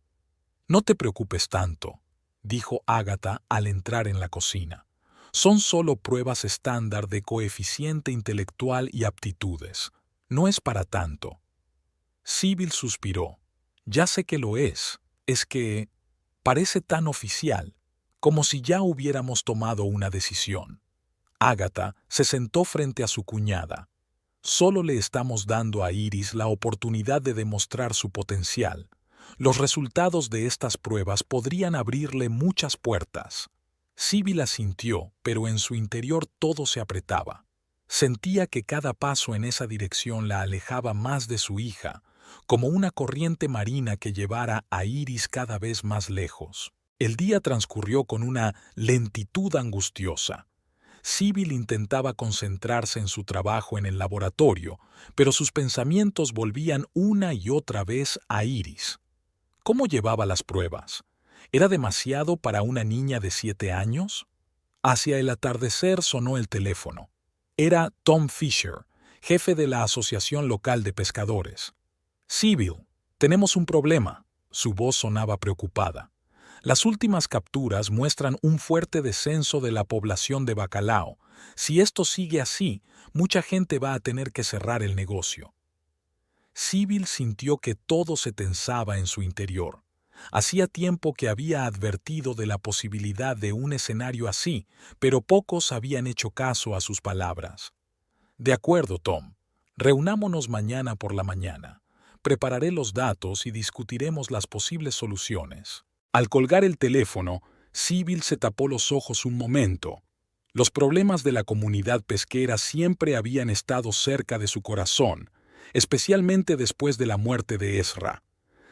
«No te preocupes tanto», dijo Ágata al entrar en la cocina. «Son solo pruebas estándar de coeficiente intelectual y aptitudes. No es para tanto». Sibyl suspiró. «Ya sé que lo es. Es que parece tan oficial, como si ya hubiéramos tomado una decisión». Ágata se sentó frente a su cuñada. «Solo le estamos dando a Iris la oportunidad de demostrar su potencial. Los resultados de estas pruebas podrían abrirle muchas puertas». Sibyl asintió, pero en su interior todo se apretaba. Sentía que cada paso en esa dirección la alejaba más de su hija, como una corriente marina que llevara a Iris cada vez más lejos. El día transcurrió con una lentitud angustiosa. Sibyl intentaba concentrarse en su trabajo en el laboratorio, pero sus pensamientos volvían una y otra vez a Iris. ¿Cómo llevaba las pruebas? ¿Era demasiado para una niña de 7 años? Hacia el atardecer sonó el teléfono. Era Tom Fisher, jefe de la Asociación Local de Pescadores. «Sibyl, tenemos un problema». Su voz sonaba preocupada. «Las últimas capturas muestran un fuerte descenso de la población de bacalao. Si esto sigue así, mucha gente va a tener que cerrar el negocio». Sibyl sintió que todo se tensaba en su interior. Hacía tiempo que había advertido de la posibilidad de un escenario así, pero pocos habían hecho caso a sus palabras. «De acuerdo, Tom. Reunámonos mañana por la mañana. Prepararé los datos y discutiremos las posibles soluciones». Al colgar el teléfono, Sibyl se tapó los ojos un momento. Los problemas de la comunidad pesquera siempre habían estado cerca de su corazón, especialmente después de la muerte de Ezra.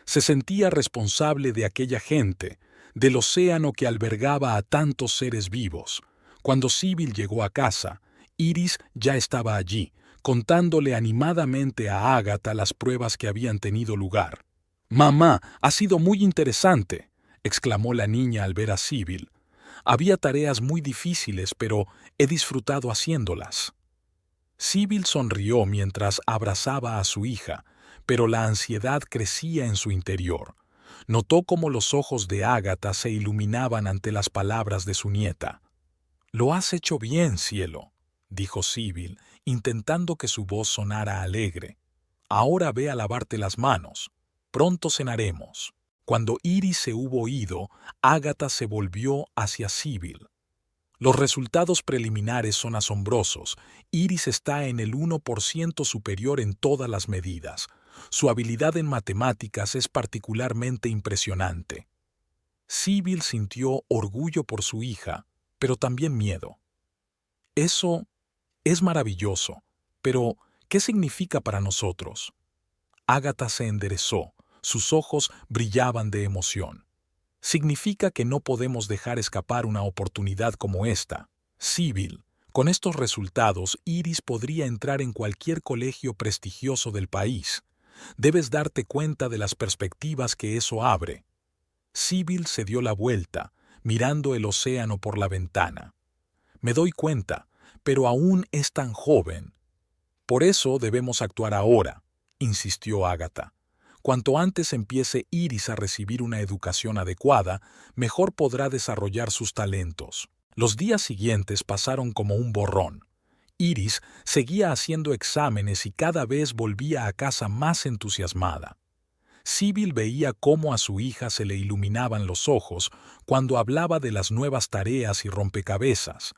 Se sentía responsable de aquella gente, del océano que albergaba a tantos seres vivos. Cuando Sibyl llegó a casa, Iris ya estaba allí, contándole animadamente a Ágata las pruebas que habían tenido lugar. «Mamá, ha sido muy interesante», exclamó la niña al ver a Sibyl. «Había tareas muy difíciles, pero he disfrutado haciéndolas». Sibyl sonrió mientras abrazaba a su hija, pero la ansiedad crecía en su interior. Notó cómo los ojos de Ágata se iluminaban ante las palabras de su nieta. «Lo has hecho bien, cielo», dijo Sibyl, intentando que su voz sonara alegre. «Ahora ve a lavarte las manos. Pronto cenaremos». Cuando Iris se hubo ido, Ágata se volvió hacia Sibyl. «Los resultados preliminares son asombrosos. Iris está en el 1% superior en todas las medidas. Su habilidad en matemáticas es particularmente impresionante». Sibyl sintió orgullo por su hija, pero también miedo. «Eso es maravilloso, pero ¿qué significa para nosotros?». Ágata se enderezó. Sus ojos brillaban de emoción. «Significa que no podemos dejar escapar una oportunidad como esta. Sibyl, con estos resultados, Iris podría entrar en cualquier colegio prestigioso del país. Debes darte cuenta de las perspectivas que eso abre». Sibyl se dio la vuelta, mirando el océano por la ventana. «Me doy cuenta, pero aún es tan joven». «Por eso debemos actuar ahora», insistió Ágata. «Cuanto antes empiece Iris a recibir una educación adecuada, mejor podrá desarrollar sus talentos». Los días siguientes pasaron como un borrón. Iris seguía haciendo exámenes y cada vez volvía a casa más entusiasmada. Sibyl veía cómo a su hija se le iluminaban los ojos cuando hablaba de las nuevas tareas y rompecabezas.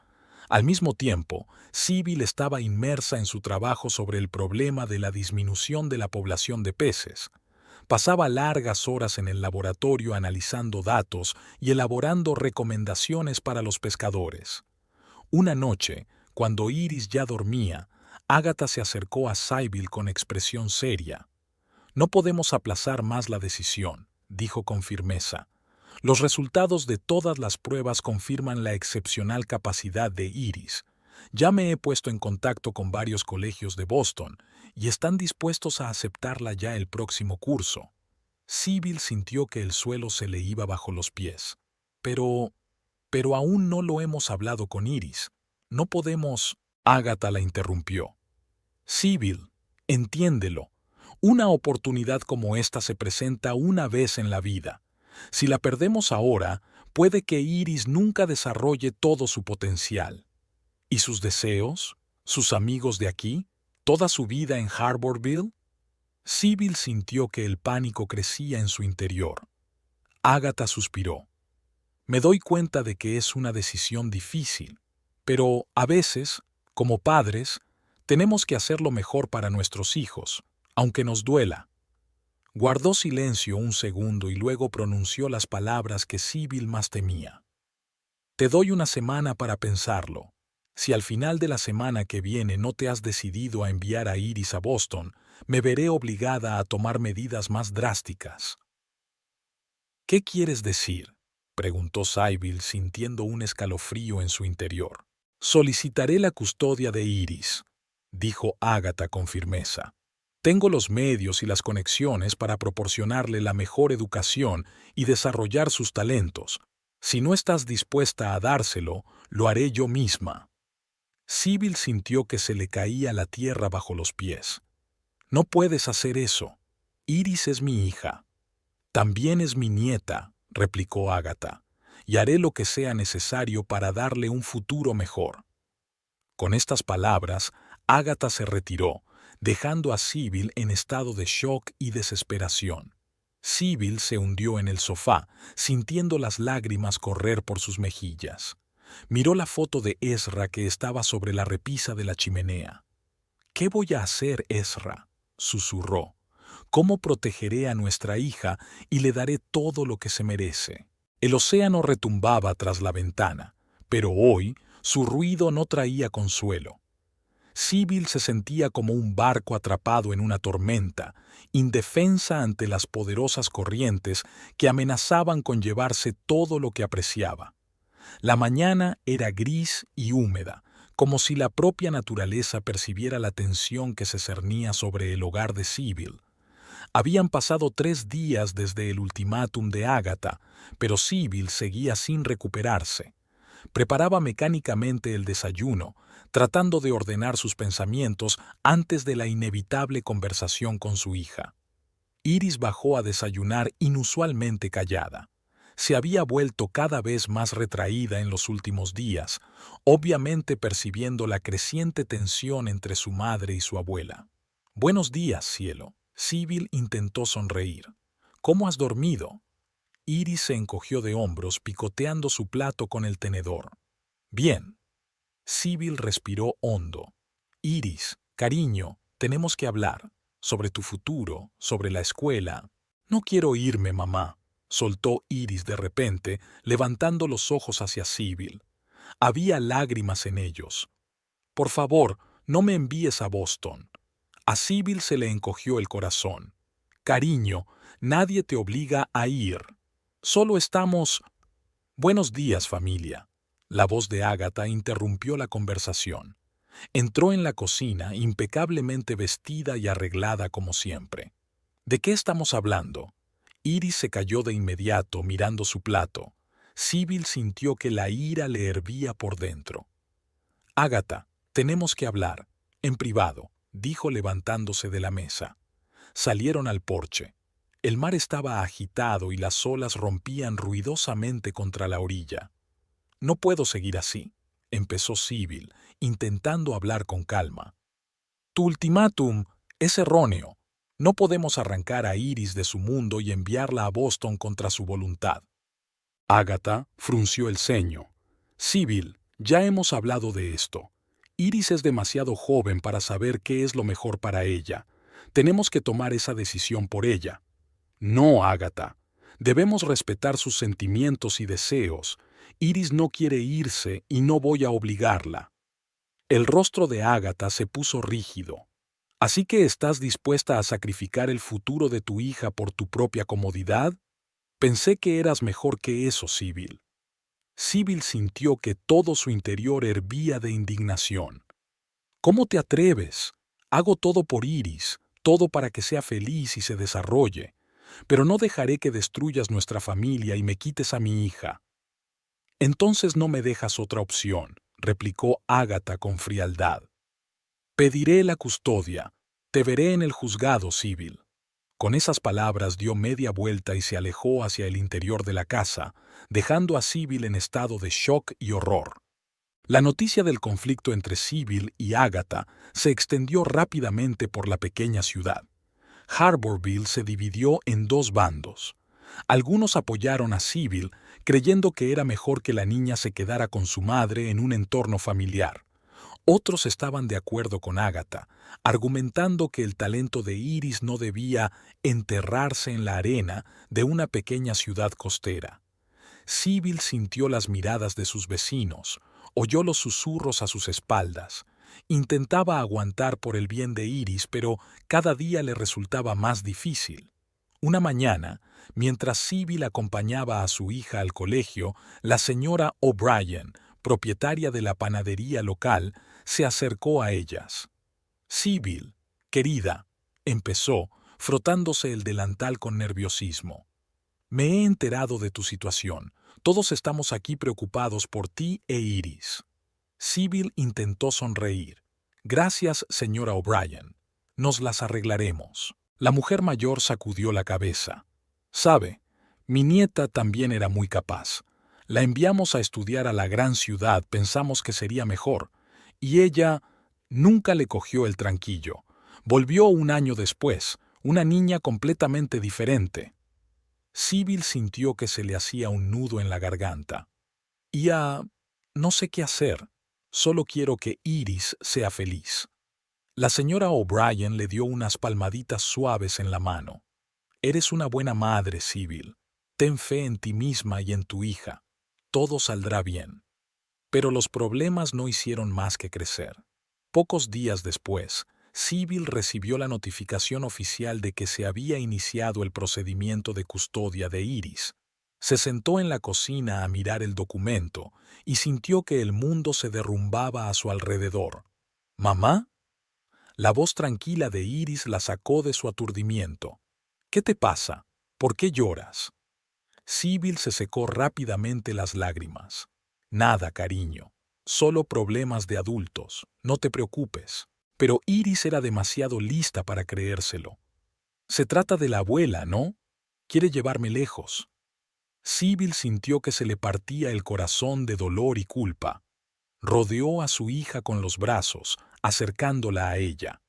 Al mismo tiempo, Sibyl estaba inmersa en su trabajo sobre el problema de la disminución de la población de peces. Pasaba largas horas en el laboratorio analizando datos y elaborando recomendaciones para los pescadores. Una noche, cuando Iris ya dormía, Agatha se acercó a Sybil con expresión seria. «No podemos aplazar más la decisión», dijo con firmeza. «Los resultados de todas las pruebas confirman la excepcional capacidad de Iris. Ya me he puesto en contacto con varios colegios de Boston y están dispuestos a aceptarla ya el próximo curso». Sybil sintió que el suelo se le iba bajo los pies. Pero aún no lo hemos hablado con Iris. No podemos... Agatha la interrumpió. «Sybil, entiéndelo. Una oportunidad como esta se presenta una vez en la vida. Si la perdemos ahora, puede que Iris nunca desarrolle todo su potencial. ¿Y sus deseos? ¿Sus amigos de aquí? ¿Toda su vida en Harborville?» Sybil sintió que el pánico crecía en su interior. Agatha suspiró. «Me doy cuenta de que es una decisión difícil, pero a veces, como padres, tenemos que hacer lo mejor para nuestros hijos, aunque nos duela». Guardó silencio un segundo y luego pronunció las palabras que Sybil más temía. «Te doy una semana para pensarlo. Si al final de la semana que viene no te has decidido a enviar a Iris a Boston, me veré obligada a tomar medidas más drásticas». «¿Qué quieres decir?», preguntó Sybil sintiendo un escalofrío en su interior. «Solicitaré la custodia de Iris», dijo Agatha con firmeza. «Tengo los medios y las conexiones para proporcionarle la mejor educación y desarrollar sus talentos. Si no estás dispuesta a dárselo, lo haré yo misma». Sybil sintió que se le caía la tierra bajo los pies. «No puedes hacer eso. Iris es mi hija». «También es mi nieta», replicó Agatha, «y haré lo que sea necesario para darle un futuro mejor». Con estas palabras, Agatha se retiró, dejando a Sybil en estado de shock y desesperación. Sybil se hundió en el sofá, sintiendo las lágrimas correr por sus mejillas. Miró la foto de Ezra que estaba sobre la repisa de la chimenea. «¿Qué voy a hacer, Ezra?», susurró. «¿Cómo protegeré a nuestra hija y le daré todo lo que se merece?». El océano retumbaba tras la ventana, pero hoy su ruido no traía consuelo. Sybil se sentía como un barco atrapado en una tormenta, indefensa ante las poderosas corrientes que amenazaban con llevarse todo lo que apreciaba. La mañana era gris y húmeda, como si la propia naturaleza percibiera la tensión que se cernía sobre el hogar de Sybil. Habían pasado 3 días desde el ultimátum de Agatha, pero Sybil seguía sin recuperarse. Preparaba mecánicamente el desayuno, tratando de ordenar sus pensamientos antes de la inevitable conversación con su hija. Iris bajó a desayunar inusualmente callada. Se había vuelto cada vez más retraída en los últimos días, obviamente percibiendo la creciente tensión entre su madre y su abuela. «Buenos días, cielo». Sybil intentó sonreír. «¿Cómo has dormido?». Iris se encogió de hombros, picoteando su plato con el tenedor. «Bien». Sybil respiró hondo. «Iris, cariño, tenemos que hablar. Sobre tu futuro, sobre la escuela». «No quiero irme, mamá», soltó Iris de repente, levantando los ojos hacia Sybil. Había lágrimas en ellos. «Por favor, no me envíes a Boston». A Sybil se le encogió el corazón. «Cariño, nadie te obliga a ir. Solo estamos...». «Buenos días, familia». La voz de Agatha interrumpió la conversación. Entró en la cocina, impecablemente vestida y arreglada como siempre. «¿De qué estamos hablando?». Iris se calló de inmediato, mirando su plato. Sybil sintió que la ira le hervía por dentro. «Agatha, tenemos que hablar, en privado», dijo levantándose de la mesa. Salieron al porche. El mar estaba agitado y las olas rompían ruidosamente contra la orilla. «No puedo seguir así», empezó Sybil, intentando hablar con calma. «Tu ultimátum es erróneo. No podemos arrancar a Iris de su mundo y enviarla a Boston contra su voluntad». Agatha frunció el ceño. «Sybil, ya hemos hablado de esto. Iris es demasiado joven para saber qué es lo mejor para ella. Tenemos que tomar esa decisión por ella». No, Ágata. Debemos respetar sus sentimientos y deseos. Iris no quiere irse y no voy a obligarla. El rostro de Ágata se puso rígido. ¿Así que estás dispuesta a sacrificar el futuro de tu hija por tu propia comodidad? Pensé que eras mejor que eso, Sibyl. Sibyl sintió que todo su interior hervía de indignación. ¿Cómo te atreves? Hago todo por Iris, todo para que sea feliz y se desarrolle, pero no dejaré que destruyas nuestra familia y me quites a mi hija. Entonces no me dejas otra opción, replicó Ágata con frialdad. Pediré la custodia. Te veré en el juzgado, Sibyl. Con esas palabras dio media vuelta y se alejó hacia el interior de la casa, dejando a Sibyl en estado de shock y horror. La noticia del conflicto entre Sibyl y Ágata se extendió rápidamente por la pequeña ciudad. Harborville se dividió en dos bandos. Algunos apoyaron a Sibyl, creyendo que era mejor que la niña se quedara con su madre en un entorno familiar. Otros estaban de acuerdo con Ágata, argumentando que el talento de Iris no debía enterrarse en la arena de una pequeña ciudad costera. Sibyl sintió las miradas de sus vecinos, oyó los susurros a sus espaldas. Intentaba aguantar por el bien de Iris, pero cada día le resultaba más difícil. Una mañana, mientras Sibyl acompañaba a su hija al colegio, la señora O'Brien, propietaria de la panadería local, se acercó a ellas. «Sibyl, querida», empezó, frotándose el delantal con nerviosismo. «Me he enterado de tu situación. Todos estamos aquí preocupados por ti e Iris». Sibyl intentó sonreír. «Gracias, señora O'Brien. Nos las arreglaremos». La mujer mayor sacudió la cabeza. «Sabe, mi nieta también era muy capaz. La enviamos a estudiar a la gran ciudad, pensamos que sería mejor. Y ella nunca le cogió el tranquillo. Volvió un año después, una niña completamente diferente». Sibyl sintió que se le hacía un nudo en la garganta. No sé qué hacer. Solo quiero que Iris sea feliz». La señora O'Brien le dio unas palmaditas suaves en la mano. «Eres una buena madre, Sibyl. Ten fe en ti misma y en tu hija. Todo saldrá bien». Pero los problemas no hicieron más que crecer. Pocos días después, Sibyl recibió la notificación oficial de que se había iniciado el procedimiento de custodia de Iris. Se sentó en la cocina a mirar el documento y sintió que el mundo se derrumbaba a su alrededor. «¿Mamá?». La voz tranquila de Iris la sacó de su aturdimiento. «¿Qué te pasa? ¿Por qué lloras?». Sibyl se secó rápidamente las lágrimas. «Nada, cariño. Solo problemas de adultos. No te preocupes». Pero Iris era demasiado lista para creérselo. «Se trata de la abuela, ¿no? Quiere llevarme lejos». Sibyl sintió que se le partía el corazón de dolor y culpa. Rodeó a su hija con los brazos, acercándola a ella.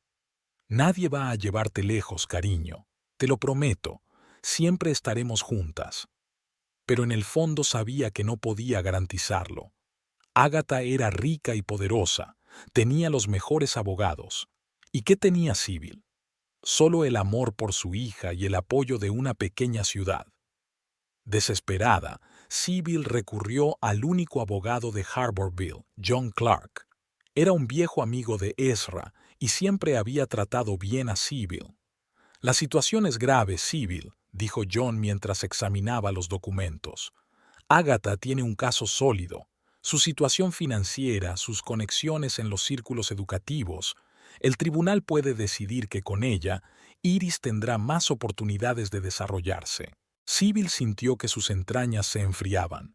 «Nadie va a llevarte lejos, cariño. Te lo prometo. Siempre estaremos juntas». Pero en el fondo sabía que no podía garantizarlo. Ágata era rica y poderosa, tenía los mejores abogados. ¿Y qué tenía Sibyl? Solo el amor por su hija y el apoyo de una pequeña ciudad. Desesperada, Sibyl recurrió al único abogado de Harborville, John Clark. Era un viejo amigo de Ezra y siempre había tratado bien a Sibyl. «La situación es grave, Sibyl», dijo John mientras examinaba los documentos. «Ágata tiene un caso sólido. Su situación financiera, sus conexiones en los círculos educativos. El tribunal puede decidir que con ella, Iris tendrá más oportunidades de desarrollarse». Sibyl sintió que sus entrañas se enfriaban.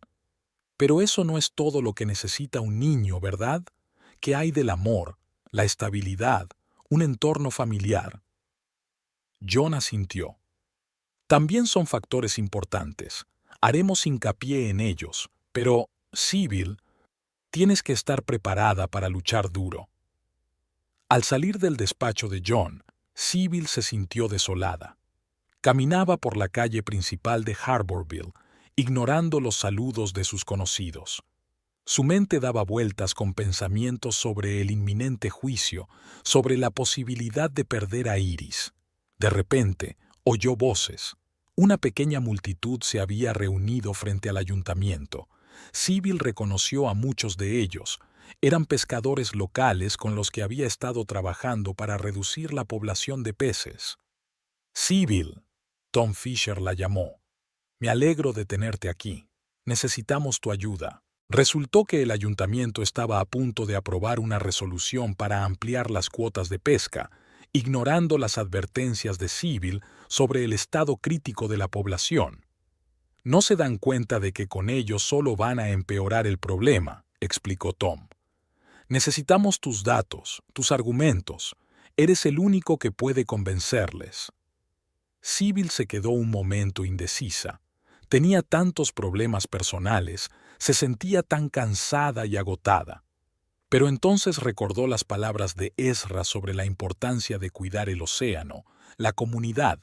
«Pero eso no es todo lo que necesita un niño, ¿verdad? ¿Qué hay del amor, la estabilidad, un entorno familiar?». John asintió. «También son factores importantes. Haremos hincapié en ellos. Pero, Sibyl, tienes que estar preparada para luchar duro». Al salir del despacho de John, Sibyl se sintió desolada. Caminaba por la calle principal de Harborville, ignorando los saludos de sus conocidos. Su mente daba vueltas con pensamientos sobre el inminente juicio, sobre la posibilidad de perder a Iris. De repente, oyó voces. Una pequeña multitud se había reunido frente al ayuntamiento. Sybil reconoció a muchos de ellos. Eran pescadores locales con los que había estado trabajando para reducir la población de peces. Sybil, Tom Fisher la llamó. Me alegro de tenerte aquí. Necesitamos tu ayuda. Resultó que el ayuntamiento estaba a punto de aprobar una resolución para ampliar las cuotas de pesca, ignorando las advertencias de Sybil sobre el estado crítico de la población. No se dan cuenta de que con ello solo van a empeorar el problema, explicó Tom. Necesitamos tus datos, tus argumentos. Eres el único que puede convencerles. Sybil se quedó un momento indecisa. Tenía tantos problemas personales, se sentía tan cansada y agotada. Pero entonces recordó las palabras de Ezra sobre la importancia de cuidar el océano, la comunidad.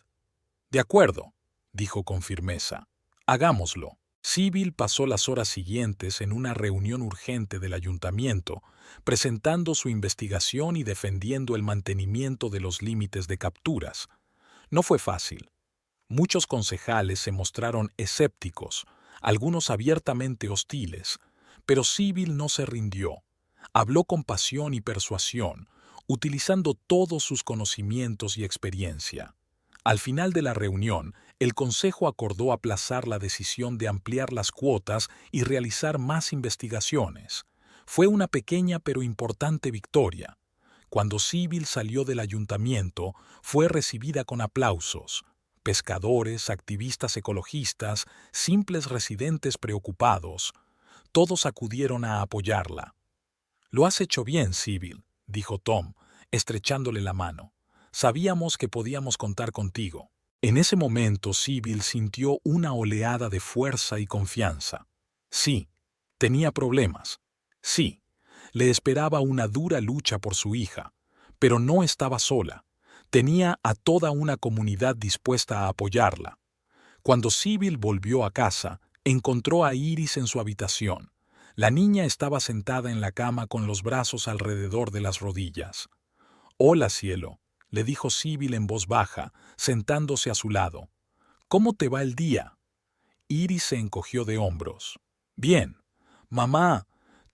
De acuerdo, dijo con firmeza. Hagámoslo. Sybil pasó las horas siguientes en una reunión urgente del ayuntamiento, presentando su investigación y defendiendo el mantenimiento de los límites de capturas. No fue fácil. Muchos concejales se mostraron escépticos, algunos abiertamente hostiles, pero Sybil no se rindió. Habló con pasión y persuasión, utilizando todos sus conocimientos y experiencia. Al final de la reunión, el Consejo acordó aplazar la decisión de ampliar las cuotas y realizar más investigaciones. Fue una pequeña pero importante victoria. Cuando Sybil salió del ayuntamiento, fue recibida con aplausos. Pescadores, activistas ecologistas, simples residentes preocupados, todos acudieron a apoyarla. Lo has hecho bien, Sybil, dijo Tom, estrechándole la mano. Sabíamos que podíamos contar contigo. En ese momento Sybil sintió una oleada de fuerza y confianza. Sí, tenía problemas. Sí, le esperaba una dura lucha por su hija, pero no estaba sola. Tenía a toda una comunidad dispuesta a apoyarla. Cuando Sybil volvió a casa, encontró a Iris en su habitación. La niña estaba sentada en la cama con los brazos alrededor de las rodillas. «Hola, cielo», le dijo Sybil en voz baja, sentándose a su lado. «¿Cómo te va el día?» Iris se encogió de hombros. «Bien. Mamá,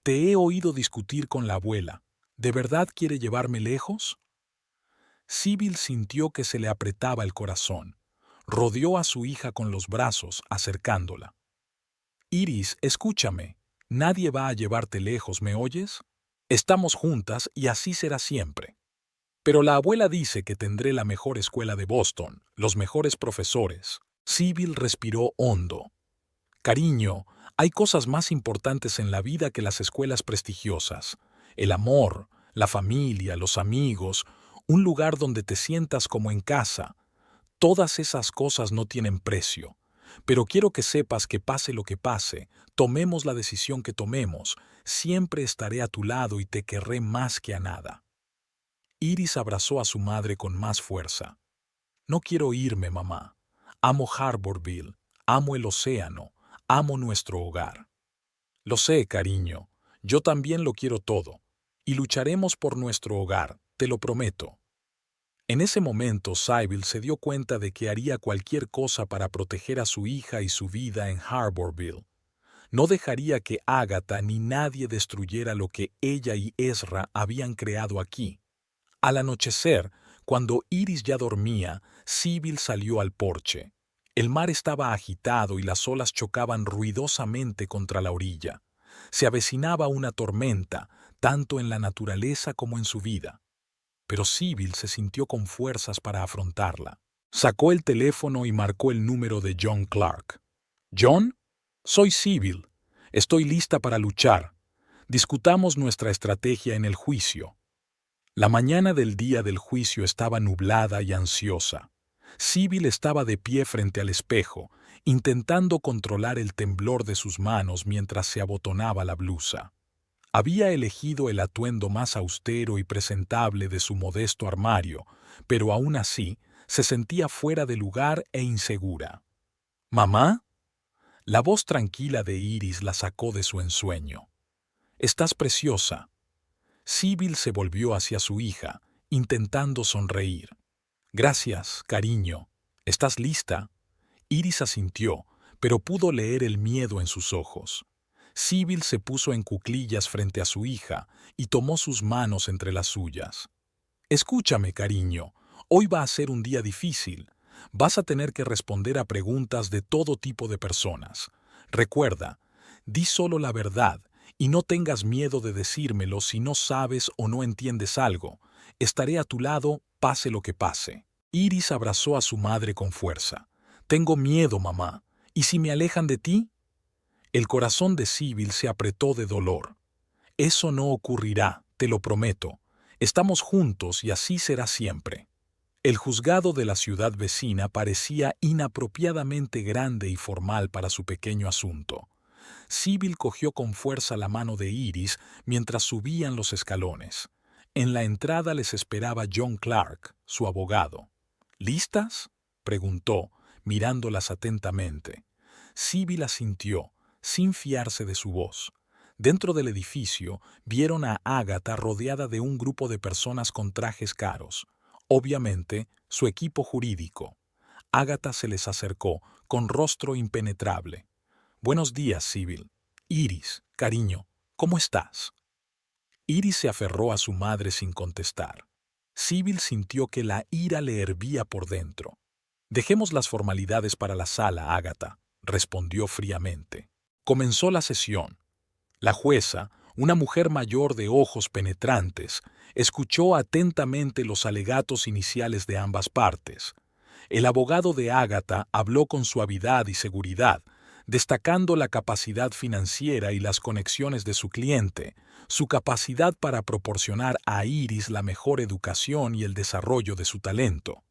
te he oído discutir con la abuela. ¿De verdad quiere llevarme lejos?» Sybil sintió que se le apretaba el corazón. Rodeó a su hija con los brazos, acercándola. «Iris, escúchame. Nadie va a llevarte lejos, ¿me oyes? Estamos juntas y así será siempre. Pero la abuela dice que tendré la mejor escuela de Boston, los mejores profesores». Sybil respiró hondo. «Cariño, hay cosas más importantes en la vida que las escuelas prestigiosas. El amor, la familia, los amigos, un lugar donde te sientas como en casa. Todas esas cosas no tienen precio. Pero quiero que sepas que pase lo que pase, tomemos la decisión que tomemos, siempre estaré a tu lado y te querré más que a nada». Iris abrazó a su madre con más fuerza. «No quiero irme, mamá. Amo Harborville, amo el océano, amo nuestro hogar». «Lo sé, cariño. Yo también lo quiero todo. Y lucharemos por nuestro hogar, te lo prometo». En ese momento, Sybil se dio cuenta de que haría cualquier cosa para proteger a su hija y su vida en Harborville. No dejaría que Agatha ni nadie destruyera lo que ella y Ezra habían creado aquí. Al anochecer, cuando Iris ya dormía, Sybil salió al porche. El mar estaba agitado y las olas chocaban ruidosamente contra la orilla. Se avecinaba una tormenta, tanto en la naturaleza como en su vida. Pero Sybil se sintió con fuerzas para afrontarla. Sacó el teléfono y marcó el número de John Clark. «¿John? Soy Sybil. Estoy lista para luchar. Discutamos nuestra estrategia en el juicio». La mañana del día del juicio estaba nublada y ansiosa. Sybil estaba de pie frente al espejo, intentando controlar el temblor de sus manos mientras se abotonaba la blusa. Había elegido el atuendo más austero y presentable de su modesto armario, pero aún así se sentía fuera de lugar e insegura. «¿Mamá?» La voz tranquila de Iris la sacó de su ensueño. «Estás preciosa». Sybil se volvió hacia su hija, intentando sonreír. «Gracias, cariño. ¿Estás lista?» Iris asintió, pero pudo leer el miedo en sus ojos. Sybil se puso en cuclillas frente a su hija y tomó sus manos entre las suyas. Escúchame, cariño, hoy va a ser un día difícil. Vas a tener que responder a preguntas de todo tipo de personas. Recuerda, di solo la verdad y no tengas miedo de decírmelo si no sabes o no entiendes algo. Estaré a tu lado, pase lo que pase. Iris abrazó a su madre con fuerza. Tengo miedo, mamá. ¿Y si me alejan de ti? El corazón de Sybil se apretó de dolor. Eso no ocurrirá, te lo prometo. Estamos juntos y así será siempre. El juzgado de la ciudad vecina parecía inapropiadamente grande y formal para su pequeño asunto. Sybil cogió con fuerza la mano de Iris mientras subían los escalones. En la entrada les esperaba John Clark, su abogado. ¿Listas?, preguntó, mirándolas atentamente. Sybil asintió, sin fiarse de su voz. Dentro del edificio vieron a Agatha rodeada de un grupo de personas con trajes caros. Obviamente, su equipo jurídico. Agatha se les acercó, con rostro impenetrable. «Buenos días, Sybil. Iris, cariño, ¿cómo estás?» Iris se aferró a su madre sin contestar. Sybil sintió que la ira le hervía por dentro. «Dejemos las formalidades para la sala, Agatha», respondió fríamente. Comenzó la sesión. La jueza, una mujer mayor de ojos penetrantes, escuchó atentamente los alegatos iniciales de ambas partes. El abogado de Agatha habló con suavidad y seguridad, destacando la capacidad financiera y las conexiones de su cliente, su capacidad para proporcionar a Iris la mejor educación y el desarrollo de su talento.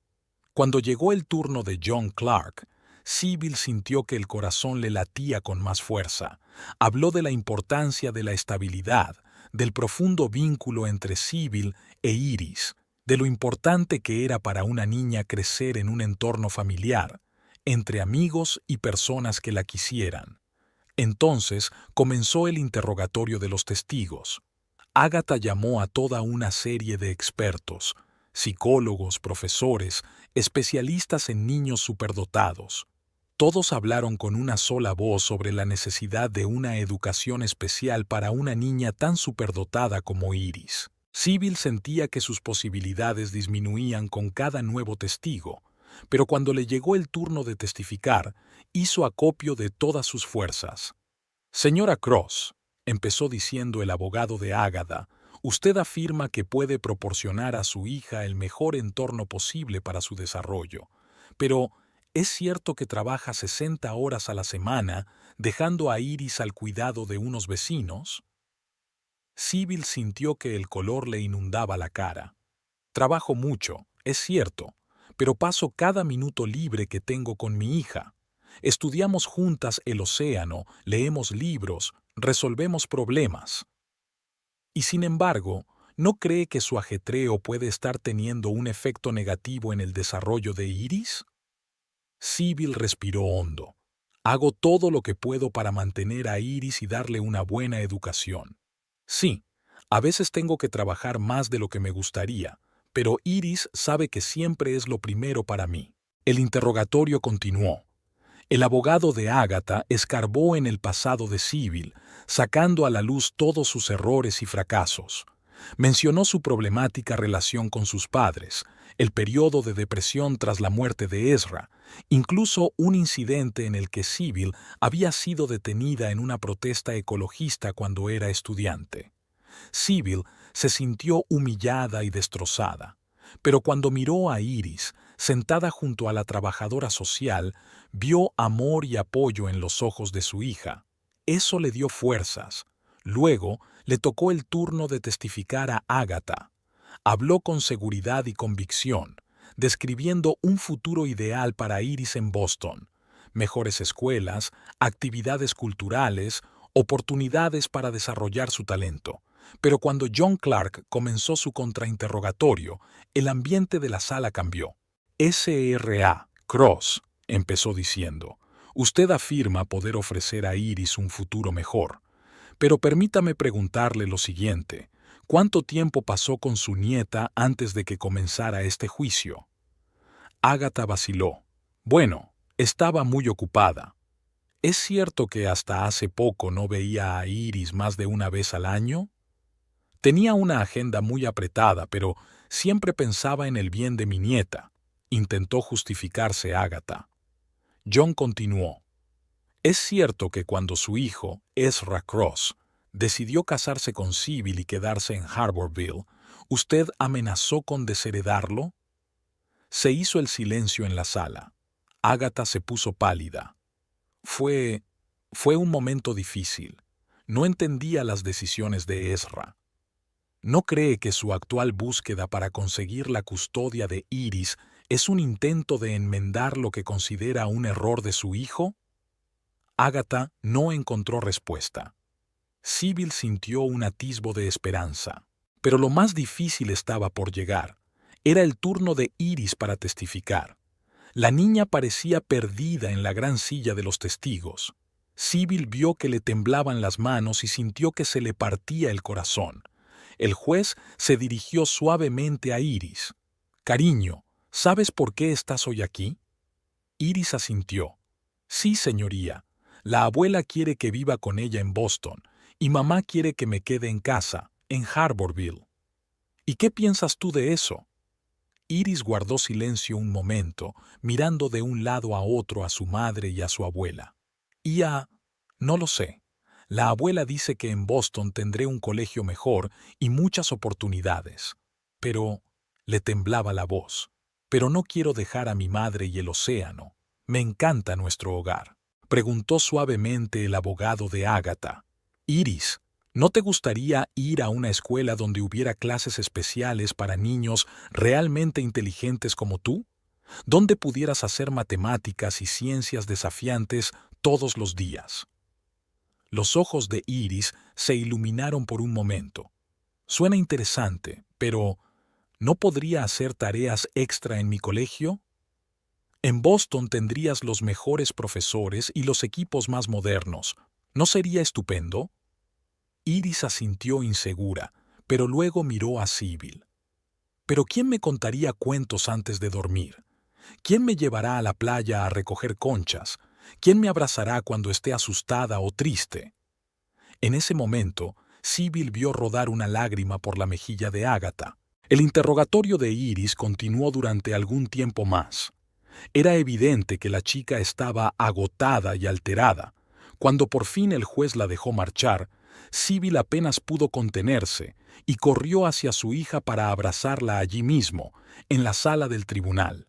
Cuando llegó el turno de John Clark, Sybil sintió que el corazón le latía con más fuerza. Habló de la importancia de la estabilidad, del profundo vínculo entre Sybil e Iris, de lo importante que era para una niña crecer en un entorno familiar, entre amigos y personas que la quisieran. Entonces comenzó el interrogatorio de los testigos. Agatha llamó a toda una serie de expertos, psicólogos, profesores, especialistas en niños superdotados. Todos hablaron con una sola voz sobre la necesidad de una educación especial para una niña tan superdotada como Iris. Sybil sentía que sus posibilidades disminuían con cada nuevo testigo, pero cuando le llegó el turno de testificar, hizo acopio de todas sus fuerzas. «Señora Cross», empezó diciendo el abogado de Agatha, «usted afirma que puede proporcionar a su hija el mejor entorno posible para su desarrollo, pero ¿es cierto que trabaja 60 horas a la semana, dejando a Iris al cuidado de unos vecinos?» Sybil sintió que el color le inundaba la cara. «Trabajo mucho, es cierto, pero paso cada minuto libre que tengo con mi hija. Estudiamos juntas el océano, leemos libros, resolvemos problemas. Y sin embargo, ¿no cree que su ajetreo puede estar teniendo un efecto negativo en el desarrollo de Iris?» Sybil respiró hondo. «Hago todo lo que puedo para mantener a Iris y darle una buena educación. Sí, a veces tengo que trabajar más de lo que me gustaría, pero Iris sabe que siempre es lo primero para mí». El interrogatorio continuó. El abogado de Agatha escarbó en el pasado de Sybil, sacando a la luz todos sus errores y fracasos. Mencionó su problemática relación con sus padres, el periodo de depresión tras la muerte de Ezra, incluso un incidente en el que Sybil había sido detenida en una protesta ecologista cuando era estudiante. Sybil se sintió humillada y destrozada, pero cuando miró a Iris, sentada junto a la trabajadora social, vio amor y apoyo en los ojos de su hija. Eso le dio fuerzas. Luego le tocó el turno de testificar a Agatha. Habló con seguridad y convicción, describiendo un futuro ideal para Iris en Boston: mejores escuelas, actividades culturales, oportunidades para desarrollar su talento. Pero cuando John Clark comenzó su contrainterrogatorio, el ambiente de la sala cambió. «S.R.A. Cross», empezó diciendo, «usted afirma poder ofrecer a Iris un futuro mejor. Pero permítame preguntarle lo siguiente. ¿Cuánto tiempo pasó con su nieta antes de que comenzara este juicio?» Agatha vaciló. «Bueno, Estaba muy ocupada. ¿Es cierto que hasta hace poco no veía a Iris más de una vez al año? Tenía una agenda muy apretada, pero siempre pensaba en el bien de mi nieta. Intentó justificarse Agatha. John continuó. Es cierto que cuando su hijo, Ezra Cross, decidió casarse con Sybil y quedarse en Harborville, ¿usted amenazó con desheredarlo? Se hizo el silencio en la sala. Agatha se puso pálida. Fue un momento difícil. No entendía las decisiones de Ezra. ¿No cree que su actual búsqueda para conseguir la custodia de Iris es un intento de enmendar lo que considera un error de su hijo? Agatha no encontró respuesta. Sybil sintió un atisbo de esperanza. Pero lo más difícil estaba por llegar. Era el turno de Iris para testificar. La niña parecía perdida en la gran silla de los testigos. Sybil vio que le temblaban las manos y sintió que se le partía el corazón. El juez se dirigió suavemente a Iris. «Cariño, ¿sabes por qué estás hoy aquí?» Iris asintió. «Sí, señoría. La abuela quiere que viva con ella en Boston, y mamá quiere que me quede en casa, en Harborville». «¿Y qué piensas tú de eso?» Iris guardó silencio un momento, mirando de un lado a otro a su madre y a su abuela. No lo sé. La abuela dice que en Boston tendré un colegio mejor y muchas oportunidades. Pero, le temblaba la voz, pero no quiero dejar a mi madre y el océano. Me encanta nuestro hogar. Preguntó suavemente el abogado de Agatha. Iris, ¿no te gustaría ir a una escuela donde hubiera clases especiales para niños realmente inteligentes como tú? Donde pudieras hacer matemáticas y ciencias desafiantes todos los días. Los ojos de Iris se iluminaron por un momento. Suena interesante, pero ¿no podría hacer tareas extra en mi colegio? En Boston tendrías los mejores profesores y los equipos más modernos. ¿No sería estupendo? Iris asintió insegura, pero luego miró a Sybil. ¿Pero quién me contaría cuentos antes de dormir? ¿Quién me llevará a la playa a recoger conchas? ¿Quién me abrazará cuando esté asustada o triste? En ese momento, Sybil vio rodar una lágrima por la mejilla de Agatha. El interrogatorio de Iris continuó durante algún tiempo más. Era evidente que la chica estaba agotada y alterada. Cuando por fin el juez la dejó marchar, Sybil apenas pudo contenerse y corrió hacia su hija para abrazarla allí mismo, en la sala del tribunal.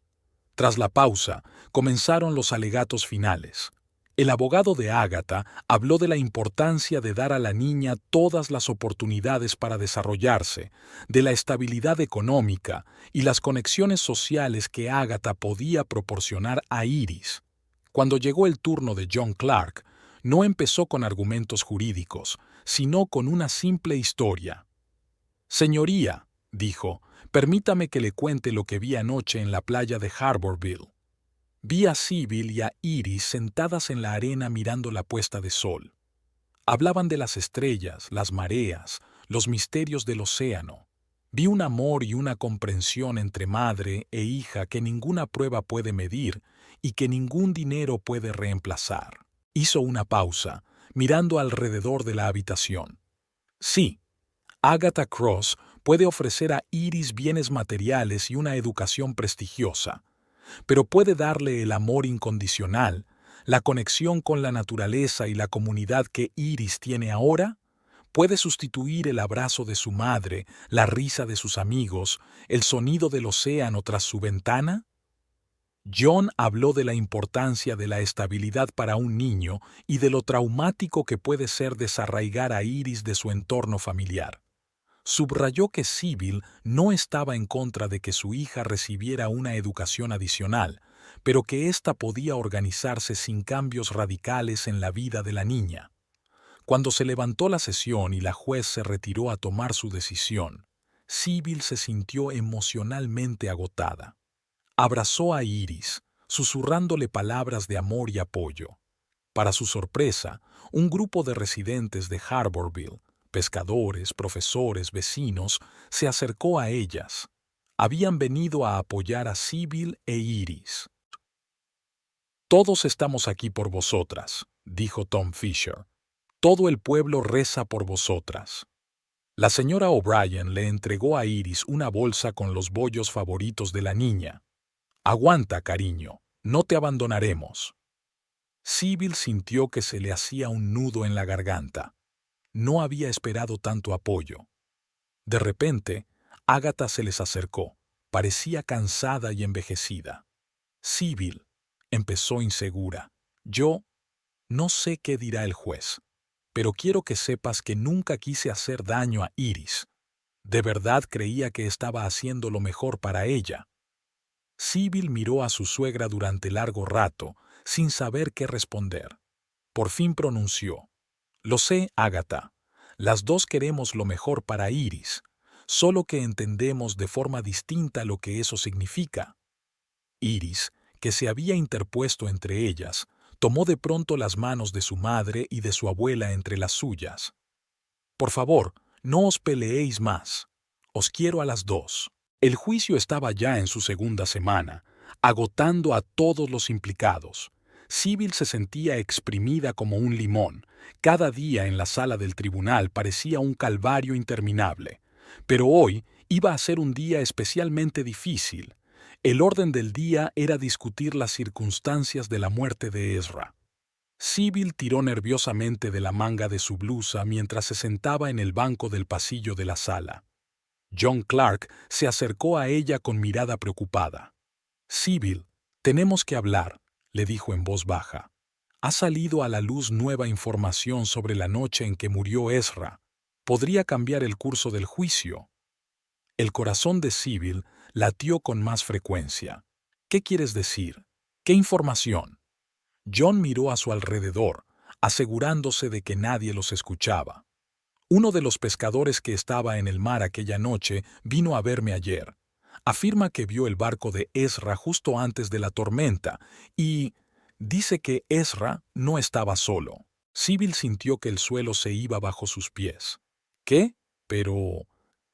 Tras la pausa, comenzaron los alegatos finales. El abogado de Agatha habló de la importancia de dar a la niña todas las oportunidades para desarrollarse, de la estabilidad económica y las conexiones sociales que Agatha podía proporcionar a Iris. Cuando llegó el turno de John Clark, no empezó con argumentos jurídicos, sino con una simple historia. «Señoría», dijo, «permítame que le cuente lo que vi anoche en la playa de Harborville. Vi a Sybil y a Iris sentadas en la arena mirando la puesta de sol. Hablaban de las estrellas, las mareas, los misterios del océano. Vi un amor y una comprensión entre madre e hija que ninguna prueba puede medir y que ningún dinero puede reemplazar». Hizo una pausa, mirando alrededor de la habitación. «Sí, Agatha Cross puede ofrecer a Iris bienes materiales y una educación prestigiosa, pero puede darle el amor incondicional, la conexión con la naturaleza y la comunidad que Iris tiene ahora. Puede sustituir el abrazo de su madre, la risa de sus amigos, el sonido del océano tras su ventana». John habló de la importancia de la estabilidad para un niño y de lo traumático que puede ser desarraigar a Iris de su entorno familiar. Subrayó que Sybil no estaba en contra de que su hija recibiera una educación adicional, pero que ésta podía organizarse sin cambios radicales en la vida de la niña. Cuando se levantó la sesión y la juez se retiró a tomar su decisión, Sybil se sintió emocionalmente agotada. Abrazó a Iris, susurrándole palabras de amor y apoyo. Para su sorpresa, un grupo de residentes de Harborville, pescadores, profesores, vecinos, se acercó a ellas. Habían venido a apoyar a Sybil e Iris. Todos estamos aquí por vosotras, dijo Tom Fisher. Todo el pueblo reza por vosotras. La señora O'Brien le entregó a Iris una bolsa con los bollos favoritos de la niña. Aguanta, cariño, no te abandonaremos. Sybil sintió que se le hacía un nudo en la garganta. No había esperado tanto apoyo. De repente, Agatha se les acercó. Parecía cansada y envejecida. Sybil, empezó insegura. Yo no sé qué dirá el juez, pero quiero que sepas que nunca quise hacer daño a Iris. De verdad creía que estaba haciendo lo mejor para ella. Sybil miró a su suegra durante largo rato, sin saber qué responder. Por fin pronunció. Lo sé, Agatha. Las dos queremos lo mejor para Iris, solo que entendemos de forma distinta lo que eso significa. Iris, que se había interpuesto entre ellas, tomó de pronto las manos de su madre y de su abuela entre las suyas. Por favor, no os peleéis más. Os quiero a las dos. El juicio estaba ya en su segunda semana, agotando a todos los implicados. Sybil se sentía exprimida como un limón. Cada día en la sala del tribunal parecía un calvario interminable. Pero hoy iba a ser un día especialmente difícil. El orden del día era discutir las circunstancias de la muerte de Ezra. Sybil tiró nerviosamente de la manga de su blusa mientras se sentaba en el banco del pasillo de la sala. John Clark se acercó a ella con mirada preocupada. «Sybil, tenemos que hablar», le dijo en voz baja. «Ha salido a la luz nueva información sobre la noche en que murió Ezra. Podría cambiar el curso del juicio». El corazón de Sybil latió con más frecuencia. «¿Qué quieres decir? ¿Qué información?» John miró a su alrededor, asegurándose de que nadie los escuchaba. «Uno de los pescadores que estaba en el mar aquella noche vino a verme ayer. Afirma que vio el barco de Ezra justo antes de la tormenta y dice que Ezra no estaba solo». Sybil sintió que el suelo se iba bajo sus pies. «¿Qué? Pero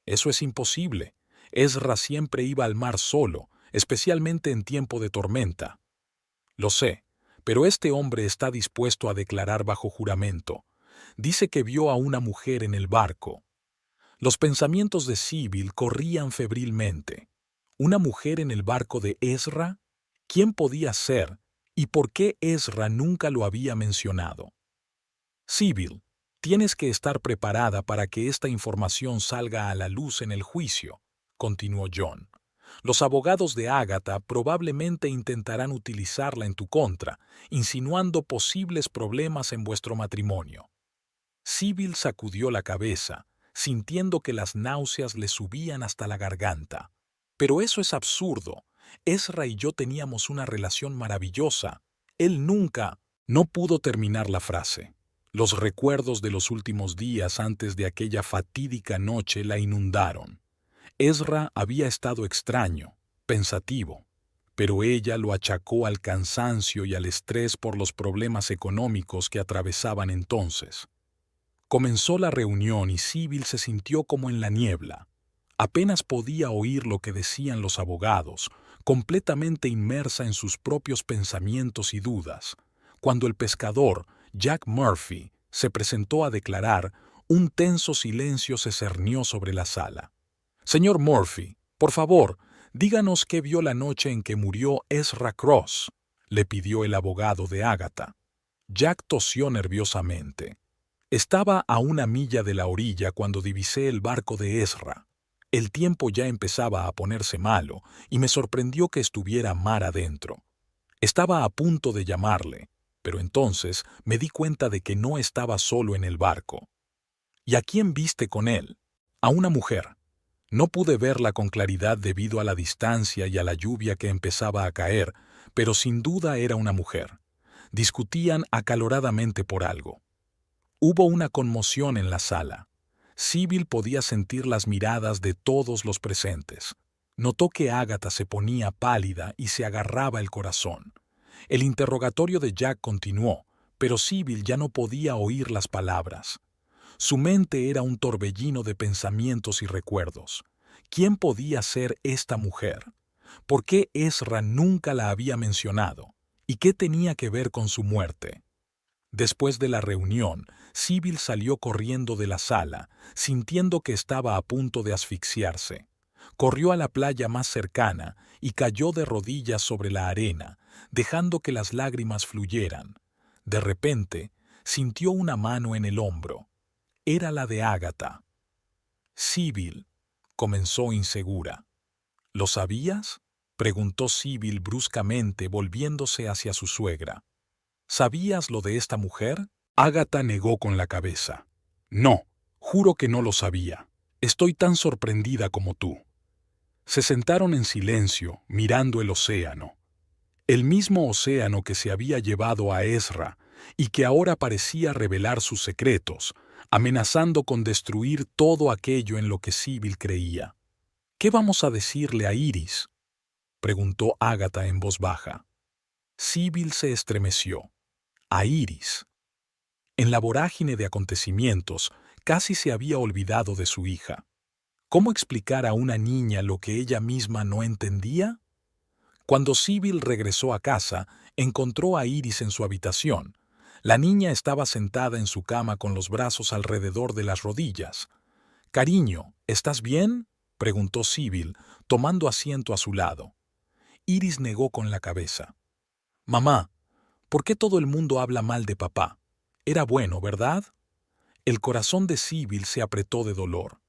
eso es imposible. Ezra siempre iba al mar solo, especialmente en tiempo de tormenta». «Lo sé, pero este hombre está dispuesto a declarar bajo juramento. Dice que vio a una mujer en el barco». Los pensamientos de Sybil corrían febrilmente. ¿Una mujer en el barco de Ezra? ¿Quién podía ser? ¿Y por qué Ezra nunca lo había mencionado? «Sybil, tienes que estar preparada para que esta información salga a la luz en el juicio», continuó John. «Los abogados de Agatha probablemente intentarán utilizarla en tu contra, insinuando posibles problemas en vuestro matrimonio». Sybil sacudió la cabeza, sintiendo que las náuseas le subían hasta la garganta. «Pero eso es absurdo. Ezra y yo teníamos una relación maravillosa. Él nunca...» No pudo terminar la frase. Los recuerdos de los últimos días antes de aquella fatídica noche la inundaron. Ezra había estado extraño, pensativo, pero ella lo achacó al cansancio y al estrés por los problemas económicos que atravesaban entonces. Comenzó la reunión y Sybil se sintió como en la niebla. Apenas podía oír lo que decían los abogados, completamente inmersa en sus propios pensamientos y dudas. Cuando el pescador, Jack Murphy, se presentó a declarar, un tenso silencio se cernió sobre la sala. «Señor Murphy, por favor, díganos qué vio la noche en que murió Ezra Cross», le pidió el abogado de Agatha. Jack tosió nerviosamente. «Estaba a 1 milla de la orilla cuando divisé el barco de Ezra. El tiempo ya empezaba a ponerse malo y me sorprendió que estuviera mar adentro. Estaba a punto de llamarle, pero entonces me di cuenta de que no estaba solo en el barco». «¿Y a quién viste con él?» «A una mujer. No pude verla con claridad debido a la distancia y a la lluvia que empezaba a caer, pero sin duda era una mujer. Discutían acaloradamente por algo». Hubo una conmoción en la sala. Sybil podía sentir las miradas de todos los presentes. Notó que Agatha se ponía pálida y se agarraba el corazón. El interrogatorio de Jack continuó, pero Sybil ya no podía oír las palabras. Su mente era un torbellino de pensamientos y recuerdos. ¿Quién podía ser esta mujer? ¿Por qué Ezra nunca la había mencionado? ¿Y qué tenía que ver con su muerte? Después de la reunión, Sybil salió corriendo de la sala, sintiendo que estaba a punto de asfixiarse. Corrió a la playa más cercana y cayó de rodillas sobre la arena, dejando que las lágrimas fluyeran. De repente, sintió una mano en el hombro. Era la de Agatha. Sybil, comenzó insegura. ¿Lo sabías?, preguntó Sybil bruscamente, volviéndose hacia su suegra. ¿Sabías lo de esta mujer? Agatha negó con la cabeza. No, juro que no lo sabía. Estoy tan sorprendida como tú. Se sentaron en silencio, mirando el océano. El mismo océano que se había llevado a Ezra y que ahora parecía revelar sus secretos, amenazando con destruir todo aquello en lo que Sybil creía. ¿Qué vamos a decirle a Iris?, preguntó Agatha en voz baja. Sybil se estremeció. A Iris. En la vorágine de acontecimientos, casi se había olvidado de su hija. ¿Cómo explicar a una niña lo que ella misma no entendía? Cuando Sybil regresó a casa, encontró a Iris en su habitación. La niña estaba sentada en su cama con los brazos alrededor de las rodillas. «Cariño, ¿estás bien?», preguntó Sybil, tomando asiento a su lado. Iris negó con la cabeza. «Mamá, ¿por qué todo el mundo habla mal de papá? Era bueno, ¿verdad?». El corazón de Sybil se apretó de dolor.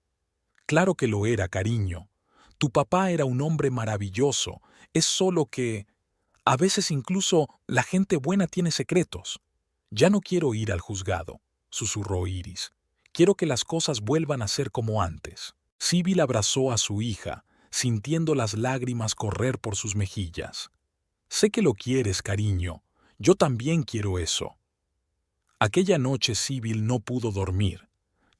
«Claro que lo era, cariño. Tu papá era un hombre maravilloso. Es solo que... a veces incluso la gente buena tiene secretos». «Ya no quiero ir al juzgado», susurró Iris. «Quiero que las cosas vuelvan a ser como antes». Sybil abrazó a su hija, sintiendo las lágrimas correr por sus mejillas. «Sé que lo quieres, cariño. Yo también quiero eso». Aquella noche Sybil no pudo dormir.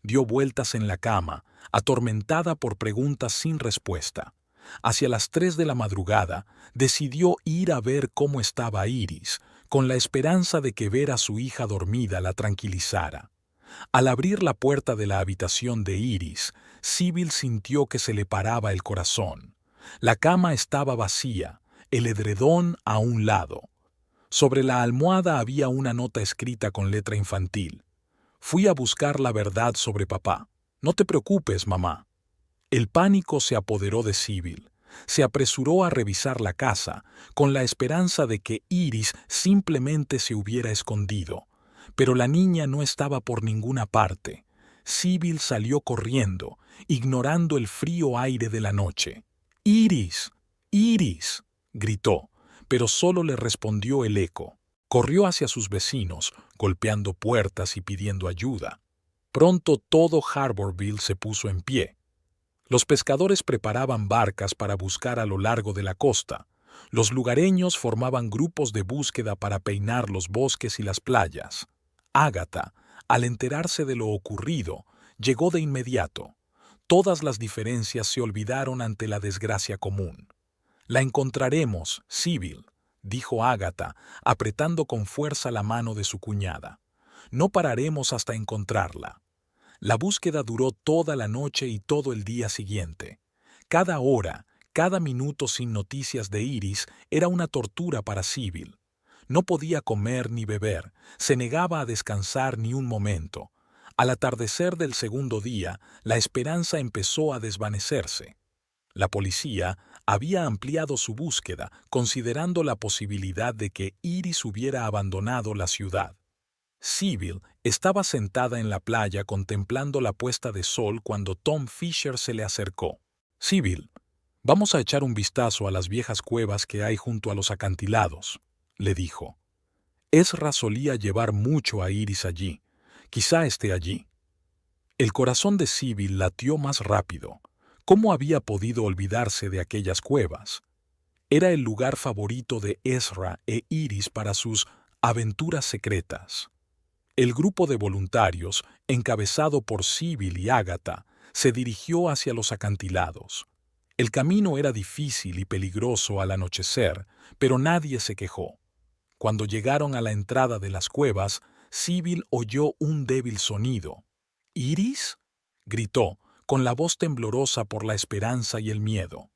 Dio vueltas en la cama, atormentada por preguntas sin respuesta. Hacia las 3 de la madrugada, decidió ir a ver cómo estaba Iris, con la esperanza de que ver a su hija dormida la tranquilizara. Al abrir la puerta de la habitación de Iris, Sybil sintió que se le paraba el corazón. La cama estaba vacía, el edredón a un lado. Sobre la almohada había una nota escrita con letra infantil. «Fui a buscar la verdad sobre papá. No te preocupes, mamá». El pánico se apoderó de Sybil. Se apresuró a revisar la casa, con la esperanza de que Iris simplemente se hubiera escondido. Pero la niña no estaba por ninguna parte. Sybil salió corriendo, ignorando el frío aire de la noche. «¡Iris! ¡Iris!», gritó, pero solo le respondió el eco. Corrió hacia sus vecinos, golpeando puertas y pidiendo ayuda. Pronto todo Harborville se puso en pie. Los pescadores preparaban barcas para buscar a lo largo de la costa. Los lugareños formaban grupos de búsqueda para peinar los bosques y las playas. Agatha, al enterarse de lo ocurrido, llegó de inmediato. Todas las diferencias se olvidaron ante la desgracia común. «La encontraremos, Sybil», dijo Agatha, apretando con fuerza la mano de su cuñada. «No pararemos hasta encontrarla». La búsqueda duró toda la noche y todo el día siguiente. Cada hora, cada minuto sin noticias de Iris era una tortura para Sybil. No podía comer ni beber, se negaba a descansar ni un momento. Al atardecer del segundo día, la esperanza empezó a desvanecerse. La policía había ampliado su búsqueda, considerando la posibilidad de que Iris hubiera abandonado la ciudad. Sybil estaba sentada en la playa contemplando la puesta de sol cuando Tom Fisher se le acercó. «Sybil, vamos a echar un vistazo a las viejas cuevas que hay junto a los acantilados», le dijo. Ezra solía llevar mucho a Iris allí. Quizá esté allí. El corazón de Sybil latió más rápido. ¿Cómo había podido olvidarse de aquellas cuevas? Era el lugar favorito de Ezra e Iris para sus aventuras secretas. El grupo de voluntarios, encabezado por Sybil y Agatha, se dirigió hacia los acantilados. El camino era difícil y peligroso al anochecer, pero nadie se quejó. Cuando llegaron a la entrada de las cuevas, Sybil oyó un débil sonido. «¿Iris?», gritó, con la voz temblorosa por la esperanza y el miedo.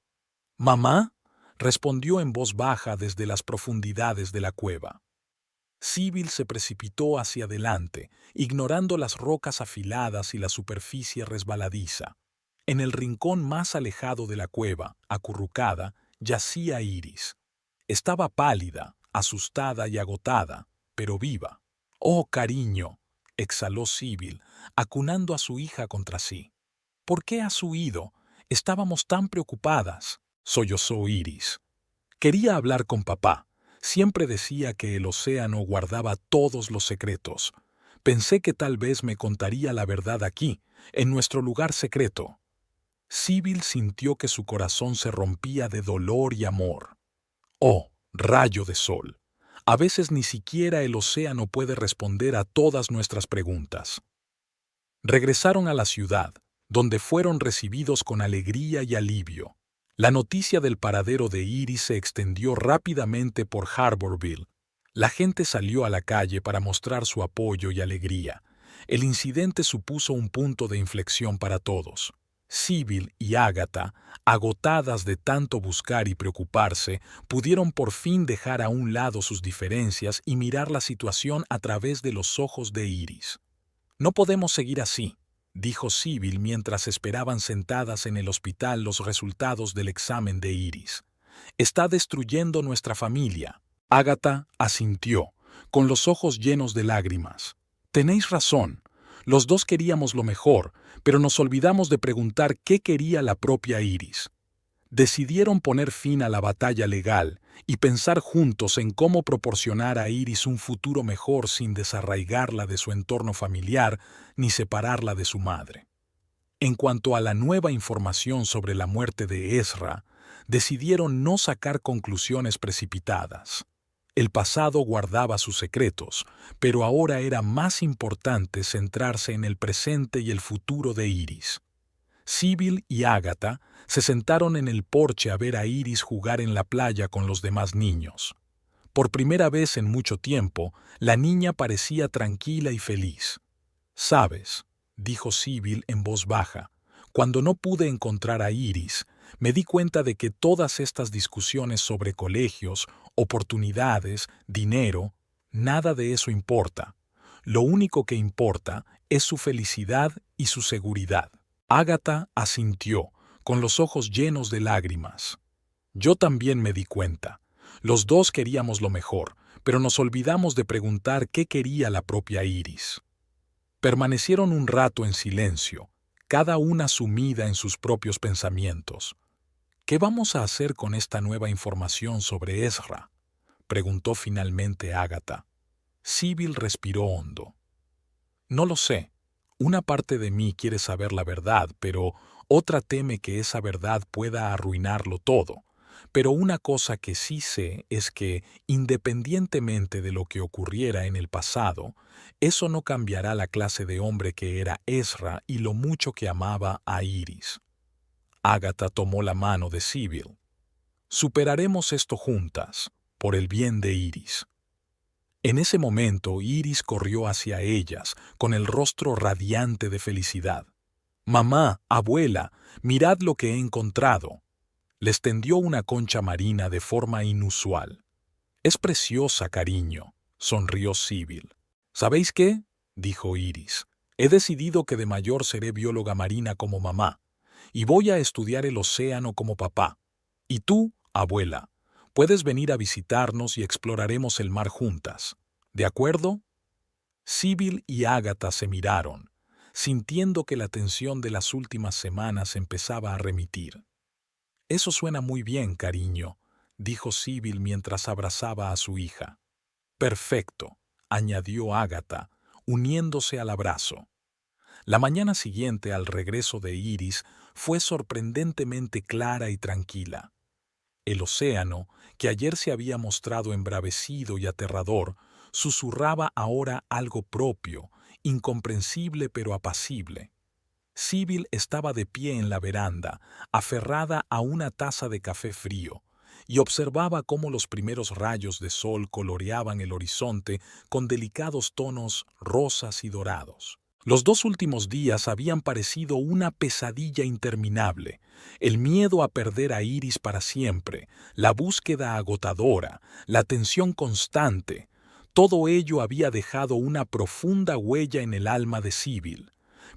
«¿Mamá?», respondió en voz baja desde las profundidades de la cueva. Sibyl se precipitó hacia adelante, ignorando las rocas afiladas y la superficie resbaladiza. En el rincón más alejado de la cueva, acurrucada, yacía Iris. Estaba pálida, asustada y agotada, pero viva. «Oh, cariño», exhaló Sibyl, acunando a su hija contra sí. «¿Por qué has huido? Estábamos tan preocupadas», sollozó Iris. «Quería hablar con papá. Siempre decía que el océano guardaba todos los secretos. Pensé que tal vez me contaría la verdad aquí, en nuestro lugar secreto». Sibyl sintió que su corazón se rompía de dolor y amor. «Oh, rayo de sol. A veces ni siquiera el océano puede responder a todas nuestras preguntas». Regresaron a la ciudad, donde fueron recibidos con alegría y alivio. La noticia del paradero de Iris se extendió rápidamente por Harborville. La gente salió a la calle para mostrar su apoyo y alegría. El incidente supuso un punto de inflexión para todos. Sibyl y Agatha, agotadas de tanto buscar y preocuparse, pudieron por fin dejar a un lado sus diferencias y mirar la situación a través de los ojos de Iris. «No podemos seguir así», dijo Sibyl mientras esperaban sentadas en el hospital los resultados del examen de Iris. «Está destruyendo nuestra familia». Agatha asintió, con los ojos llenos de lágrimas. «Tenéis razón. Los dos queríamos lo mejor, pero nos olvidamos de preguntar qué quería la propia Iris». Decidieron poner fin a la batalla legal y pensar juntos en cómo proporcionar a Iris un futuro mejor sin desarraigarla de su entorno familiar ni separarla de su madre. En cuanto a la nueva información sobre la muerte de Ezra, decidieron no sacar conclusiones precipitadas. El pasado guardaba sus secretos, pero ahora era más importante centrarse en el presente y el futuro de Iris. Sibyl y Agatha se sentaron en el porche a ver a Iris jugar en la playa con los demás niños. Por primera vez en mucho tiempo, la niña parecía tranquila y feliz. «¿Sabes?», dijo Sibyl en voz baja, «cuando no pude encontrar a Iris, me di cuenta de que todas estas discusiones sobre colegios, oportunidades, dinero, nada de eso importa. Lo único que importa es su felicidad y su seguridad». Agatha asintió, con los ojos llenos de lágrimas. «Yo también me di cuenta. Los dos queríamos lo mejor, pero nos olvidamos de preguntar qué quería la propia Iris». Permanecieron un rato en silencio, cada una sumida en sus propios pensamientos. «¿Qué vamos a hacer con esta nueva información sobre Ezra?», preguntó finalmente Agatha. Sibyl respiró hondo. «No lo sé. Una parte de mí quiere saber la verdad, pero otra teme que esa verdad pueda arruinarlo todo. Pero una cosa que sí sé es que, independientemente de lo que ocurriera en el pasado, eso no cambiará la clase de hombre que era Ezra y lo mucho que amaba a Iris». Agatha tomó la mano de Sibyl. «Superaremos esto juntas, por el bien de Iris». En ese momento Iris corrió hacia ellas, con el rostro radiante de felicidad. «Mamá, abuela, mirad lo que he encontrado». Les tendió una concha marina de forma inusual. «Es preciosa, cariño», sonrió Sibyl. «¿Sabéis qué?», dijo Iris. «He decidido que de mayor seré bióloga marina como mamá, y voy a estudiar el océano como papá. Y tú, abuela, puedes venir a visitarnos y exploraremos el mar juntas. ¿De acuerdo?» Sibyl y Agatha se miraron, sintiendo que la tensión de las últimas semanas empezaba a remitir. «Eso suena muy bien, cariño», dijo Sibyl mientras abrazaba a su hija. «Perfecto», añadió Agatha, uniéndose al abrazo. La mañana siguiente al regreso de Iris fue sorprendentemente clara y tranquila. El océano, que ayer se había mostrado embravecido y aterrador, susurraba ahora algo propio, incomprensible pero apacible. Sibyl estaba de pie en la veranda, aferrada a una taza de café frío, y observaba cómo los primeros rayos de sol coloreaban el horizonte con delicados tonos rosas y dorados. Los 2 últimos días habían parecido una pesadilla interminable. El miedo a perder a Iris para siempre, la búsqueda agotadora, la tensión constante. Todo ello había dejado una profunda huella en el alma de Sybil.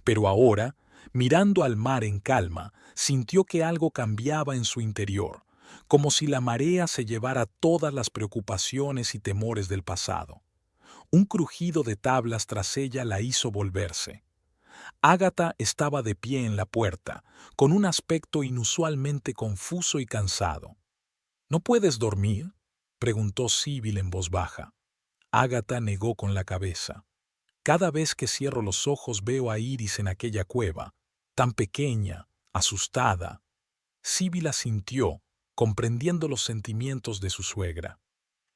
Pero ahora, mirando al mar en calma, sintió que algo cambiaba en su interior, como si la marea se llevara todas las preocupaciones y temores del pasado. Un crujido de tablas tras ella la hizo volverse. Ágata estaba de pie en la puerta, con un aspecto inusualmente confuso y cansado. ¿No puedes dormir?, preguntó Sybil en voz baja. Ágata negó con la cabeza. Cada vez que cierro los ojos veo a Iris en aquella cueva, tan pequeña, asustada. Sybil asintió, comprendiendo los sentimientos de su suegra.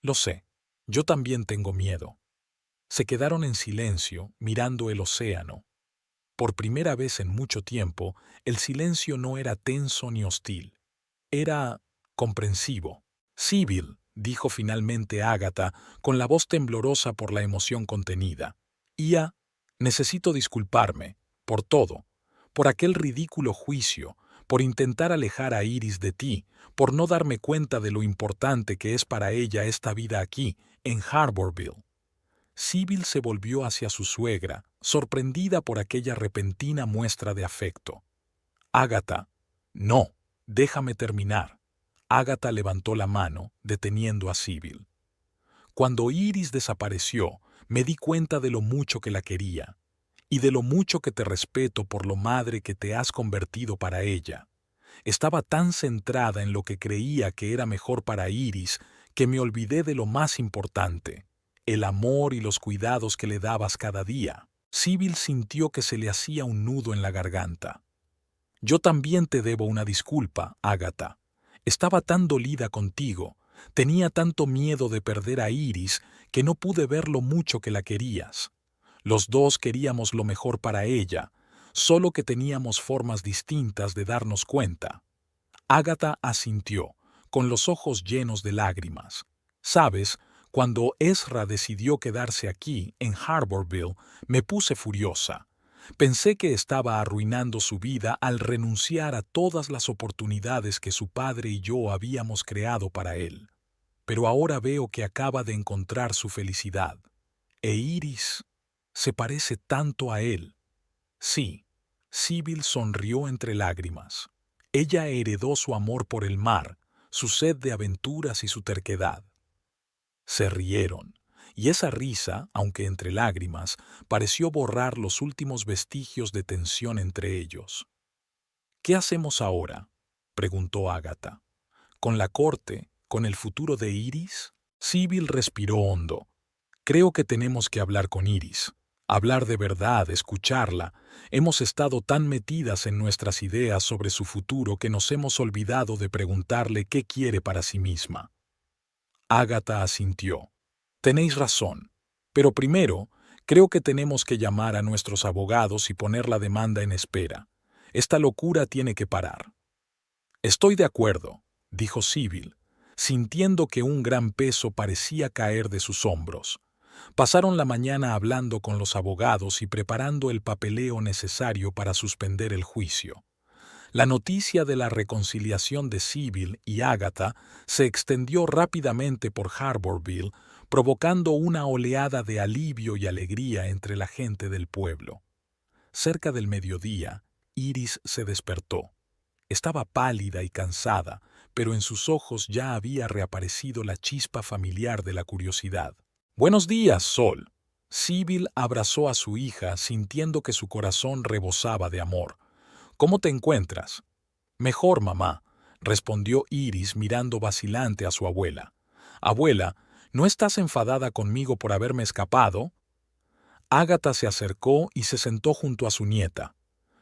Lo sé, yo también tengo miedo. Se quedaron en silencio, mirando el océano. Por primera vez en mucho tiempo, el silencio no era tenso ni hostil. Era comprensivo. Sybil, dijo finalmente Ágata, con la voz temblorosa por la emoción contenida. Ia, necesito disculparme, por todo, por aquel ridículo juicio, por intentar alejar a Iris de ti, por no darme cuenta de lo importante que es para ella esta vida aquí, en Harborville. Sybil se volvió hacia su suegra, sorprendida por aquella repentina muestra de afecto. Ágata, no, déjame terminar. Ágata levantó la mano, deteniendo a Sybil. Cuando Iris desapareció, me di cuenta de lo mucho que la quería, y de lo mucho que te respeto por lo madre que te has convertido para ella. Estaba tan centrada en lo que creía que era mejor para Iris que me olvidé de lo más importante, el amor y los cuidados que le dabas cada día. Sybil sintió que se le hacía un nudo en la garganta. Yo también te debo una disculpa, Ágata. Estaba tan dolida contigo, tenía tanto miedo de perder a Iris que no pude ver lo mucho que la querías. Los dos queríamos lo mejor para ella, solo que teníamos formas distintas de darnos cuenta. Ágata asintió, con los ojos llenos de lágrimas. ¿Sabes? Cuando Ezra decidió quedarse aquí, en Harborville, me puse furiosa. Pensé que estaba arruinando su vida al renunciar a todas las oportunidades que su padre y yo habíamos creado para él. Pero ahora veo que acaba de encontrar su felicidad. E Iris se parece tanto a él. Sí, Sybil sonrió entre lágrimas. Ella heredó su amor por el mar, su sed de aventuras y su terquedad. Se rieron, y esa risa, aunque entre lágrimas, pareció borrar los últimos vestigios de tensión entre ellos. ¿Qué hacemos ahora?, preguntó Ágata. ¿Con la corte, con el futuro de Iris? Sybil respiró hondo. Creo que tenemos que hablar con Iris. Hablar de verdad, escucharla. Hemos estado tan metidas en nuestras ideas sobre su futuro que nos hemos olvidado de preguntarle qué quiere para sí misma. Ágata asintió. Tenéis razón, pero primero, creo que tenemos que llamar a nuestros abogados y poner la demanda en espera. Esta locura tiene que parar. Estoy de acuerdo, dijo Sybil, sintiendo que un gran peso parecía caer de sus hombros. Pasaron la mañana hablando con los abogados y preparando el papeleo necesario para suspender el juicio. La noticia de la reconciliación de Sybil y Ágata se extendió rápidamente por Harborville, provocando una oleada de alivio y alegría entre la gente del pueblo. Cerca del mediodía, Iris se despertó. Estaba pálida y cansada, pero en sus ojos ya había reaparecido la chispa familiar de la curiosidad. «Buenos días, Sol». Sybil abrazó a su hija sintiendo que su corazón rebosaba de amor. «¿Cómo te encuentras?» «Mejor, mamá», respondió Iris mirando vacilante a su abuela. «Abuela, ¿no estás enfadada conmigo por haberme escapado?» Ágata se acercó y se sentó junto a su nieta.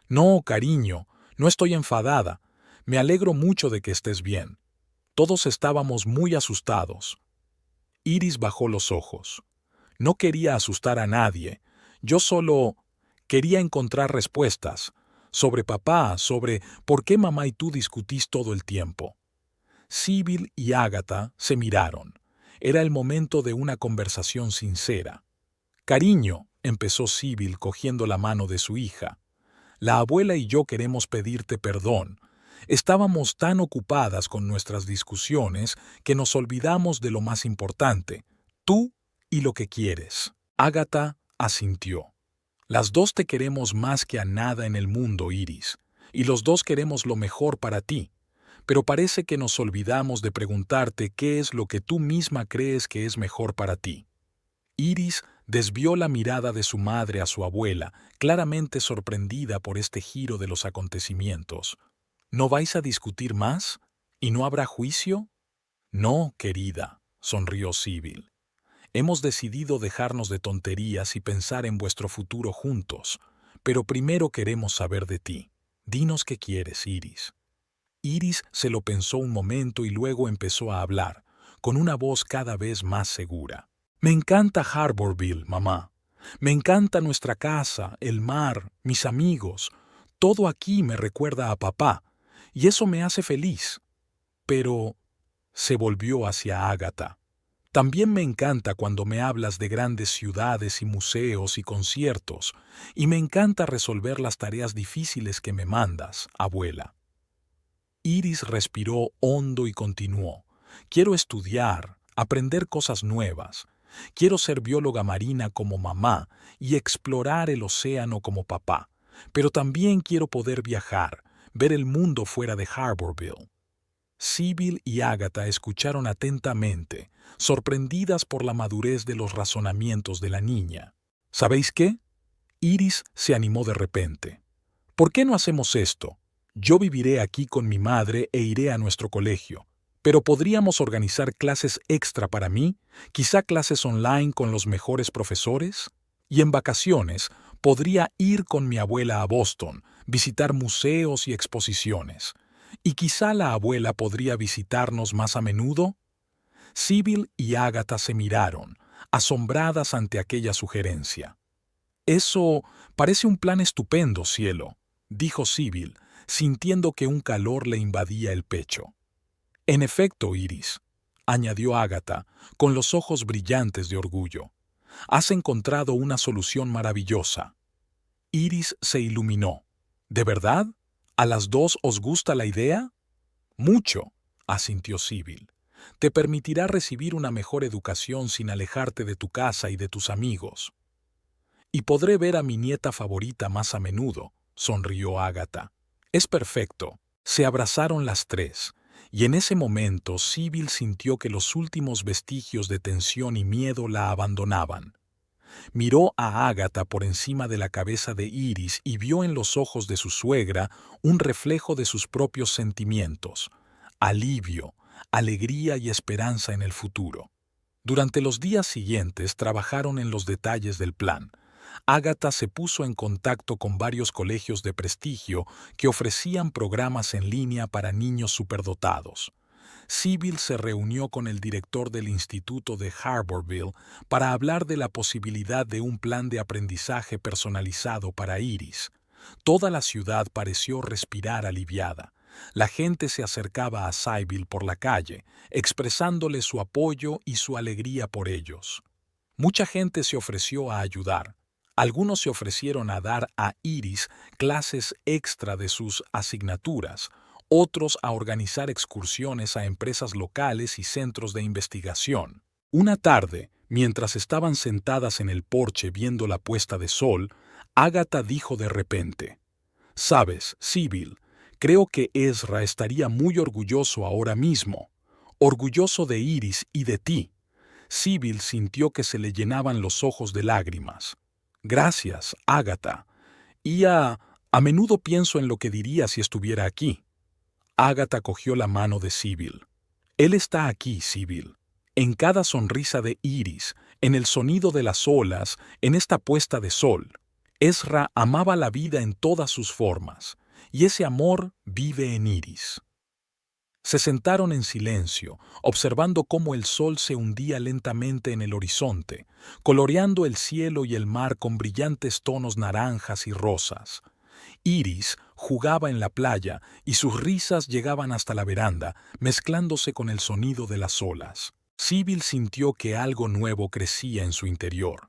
«No, cariño, no estoy enfadada. Me alegro mucho de que estés bien. Todos estábamos muy asustados». Iris bajó los ojos. «No quería asustar a nadie. Yo solo quería encontrar respuestas. Sobre papá, sobre por qué mamá y tú discutís todo el tiempo». Sybil y Ágata se miraron. Era el momento de una conversación sincera. «Cariño», empezó Sibyl cogiendo la mano de su hija. La abuela y yo queremos pedirte perdón. Estábamos tan ocupadas con nuestras discusiones que nos olvidamos de lo más importante, tú y lo que quieres. Ágata asintió. Las dos te queremos más que a nada en el mundo, Iris, y los dos queremos lo mejor para ti. Pero parece que nos olvidamos de preguntarte qué es lo que tú misma crees que es mejor para ti. Iris desvió la mirada de su madre a su abuela, claramente sorprendida por este giro de los acontecimientos. ¿No vais a discutir más? ¿Y no habrá juicio? No, querida, sonrió Sibyl. Hemos decidido dejarnos de tonterías y pensar en vuestro futuro juntos, pero primero queremos saber de ti. Dinos qué quieres, Iris. Iris se lo pensó un momento y luego empezó a hablar, con una voz cada vez más segura. Me encanta Harborville, mamá. Me encanta nuestra casa, el mar, mis amigos. Todo aquí me recuerda a papá, y eso me hace feliz. Pero se volvió hacia Ágata. También me encanta cuando me hablas de grandes ciudades y museos y conciertos, y me encanta resolver las tareas difíciles que me mandas, abuela. Iris respiró hondo y continuó. Quiero estudiar, aprender cosas nuevas. Quiero ser bióloga marina como mamá y explorar el océano como papá. Pero también quiero poder viajar, ver el mundo fuera de Harborville. Sibyl y Ágata escucharon atentamente, sorprendidas por la madurez de los razonamientos de la niña. ¿Sabéis qué? Iris se animó de repente. ¿Por qué no hacemos esto? Yo viviré aquí con mi madre e iré a nuestro colegio, pero podríamos organizar clases extra para mí, quizá clases online con los mejores profesores, y en vacaciones podría ir con mi abuela a Boston, visitar museos y exposiciones. ¿Y quizá la abuela podría visitarnos más a menudo? Sibyl y Ágata se miraron, asombradas ante aquella sugerencia. Eso parece un plan estupendo, cielo, dijo Sibyl, sintiendo que un calor le invadía el pecho. En efecto, Iris, añadió Ágata, con los ojos brillantes de orgullo. Has encontrado una solución maravillosa. Iris se iluminó. ¿De verdad? ¿A las dos os gusta la idea? Mucho, asintió Sibyl. Te permitirá recibir una mejor educación sin alejarte de tu casa y de tus amigos. Y podré ver a mi nieta favorita más a menudo, sonrió Ágata. Es perfecto. Se abrazaron las tres, y en ese momento Sibyl sintió que los últimos vestigios de tensión y miedo la abandonaban. Miró a Ágata por encima de la cabeza de Iris y vio en los ojos de su suegra un reflejo de sus propios sentimientos, alivio, alegría y esperanza en el futuro. Durante los días siguientes trabajaron en los detalles del plan. Ágata se puso en contacto con varios colegios de prestigio que ofrecían programas en línea para niños superdotados. Sibyl se reunió con el director del Instituto de Harborville para hablar de la posibilidad de un plan de aprendizaje personalizado para Iris. Toda la ciudad pareció respirar aliviada. La gente se acercaba a Sibyl por la calle, expresándole su apoyo y su alegría por ellos. Mucha gente se ofreció a ayudar. Algunos se ofrecieron a dar a Iris clases extra de sus asignaturas, otros a organizar excursiones a empresas locales y centros de investigación. Una tarde, mientras estaban sentadas en el porche viendo la puesta de sol, Ágata dijo de repente: «Sabes, Sibyl, creo que Ezra estaría muy orgulloso ahora mismo, orgulloso de Iris y de ti». Sibyl sintió que se le llenaban los ojos de lágrimas. «Gracias, Ágata. Y a menudo pienso en lo que diría si estuviera aquí». Ágata cogió la mano de Sibyl. «Él está aquí, Sibyl. En cada sonrisa de Iris, en el sonido de las olas, en esta puesta de sol. Ezra amaba la vida en todas sus formas, y ese amor vive en Iris». Se sentaron en silencio, observando cómo el sol se hundía lentamente en el horizonte, coloreando el cielo y el mar con brillantes tonos naranjas y rosas. Iris jugaba en la playa y sus risas llegaban hasta la veranda, mezclándose con el sonido de las olas. Sibyl sintió que algo nuevo crecía en su interior.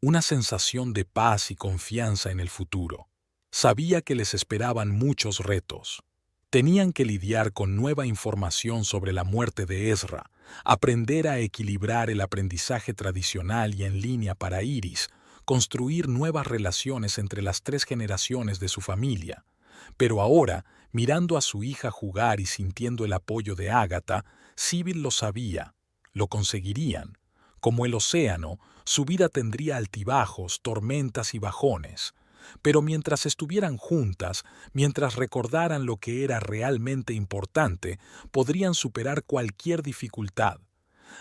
una sensación de paz y confianza en el futuro. Sabía que les esperaban muchos retos. Tenían que lidiar con nueva información sobre la muerte de Ezra, aprender a equilibrar el aprendizaje tradicional y en línea para Iris, construir nuevas relaciones entre las 3 generaciones de su familia. Pero ahora, mirando a su hija jugar y sintiendo el apoyo de Agatha, Sybil lo sabía. Lo conseguirían. Como el océano, su vida tendría altibajos, tormentas y bajones. Pero mientras estuvieran juntas, mientras recordaran lo que era realmente importante, podrían superar cualquier dificultad.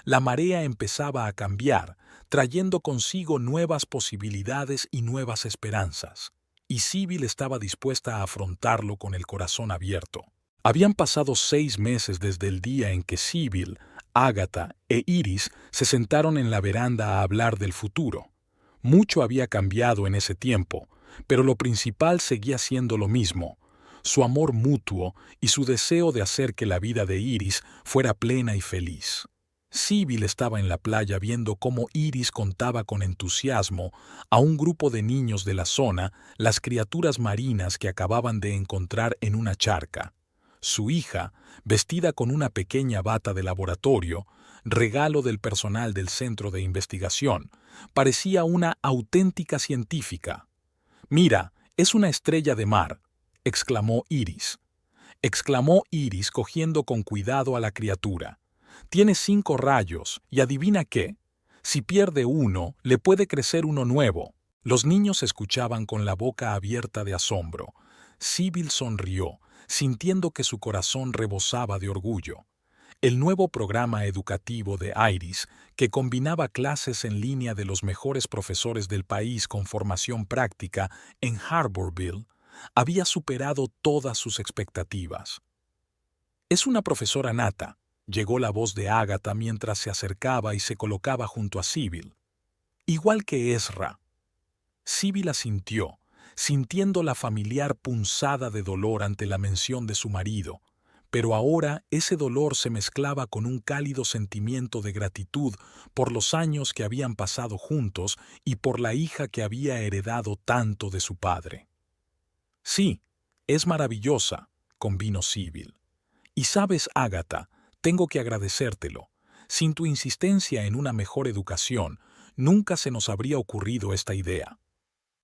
La marea empezaba a cambiar, trayendo consigo nuevas posibilidades y nuevas esperanzas. Y Sybil estaba dispuesta a afrontarlo con el corazón abierto. Habían pasado 6 meses desde el día en que Sybil, Agatha e Iris se sentaron en la veranda a hablar del futuro. Mucho había cambiado en ese tiempo, pero lo principal seguía siendo lo mismo: su amor mutuo y su deseo de hacer que la vida de Iris fuera plena y feliz. Sybil estaba en la playa viendo cómo Iris contaba con entusiasmo a un grupo de niños de la zona las criaturas marinas que acababan de encontrar en una charca. Su hija, vestida con una pequeña bata de laboratorio, regalo del personal del centro de investigación, parecía una auténtica científica. «Mira, es una estrella de mar», exclamó Iris. Cogiendo con cuidado a la criatura. «Tiene 5 rayos, y adivina qué. Si pierde uno, le puede crecer uno nuevo». Los niños escuchaban con la boca abierta de asombro. Sybil sonrió, sintiendo que su corazón rebosaba de orgullo. El nuevo programa educativo de Iris, que combinaba clases en línea de los mejores profesores del país con formación práctica en Harborville, había superado todas sus expectativas. «Es una profesora nata», llegó la voz de Agatha mientras se acercaba y se colocaba junto a Sybil. «Igual que Ezra». Sybil asintió, sintiendo la familiar punzada de dolor ante la mención de su marido, pero ahora ese dolor se mezclaba con un cálido sentimiento de gratitud por los años que habían pasado juntos y por la hija que había heredado tanto de su padre. «Sí, es maravillosa», convino Sybil. «Y sabes, Agatha, tengo que agradecértelo. Sin tu insistencia en una mejor educación, nunca se nos habría ocurrido esta idea».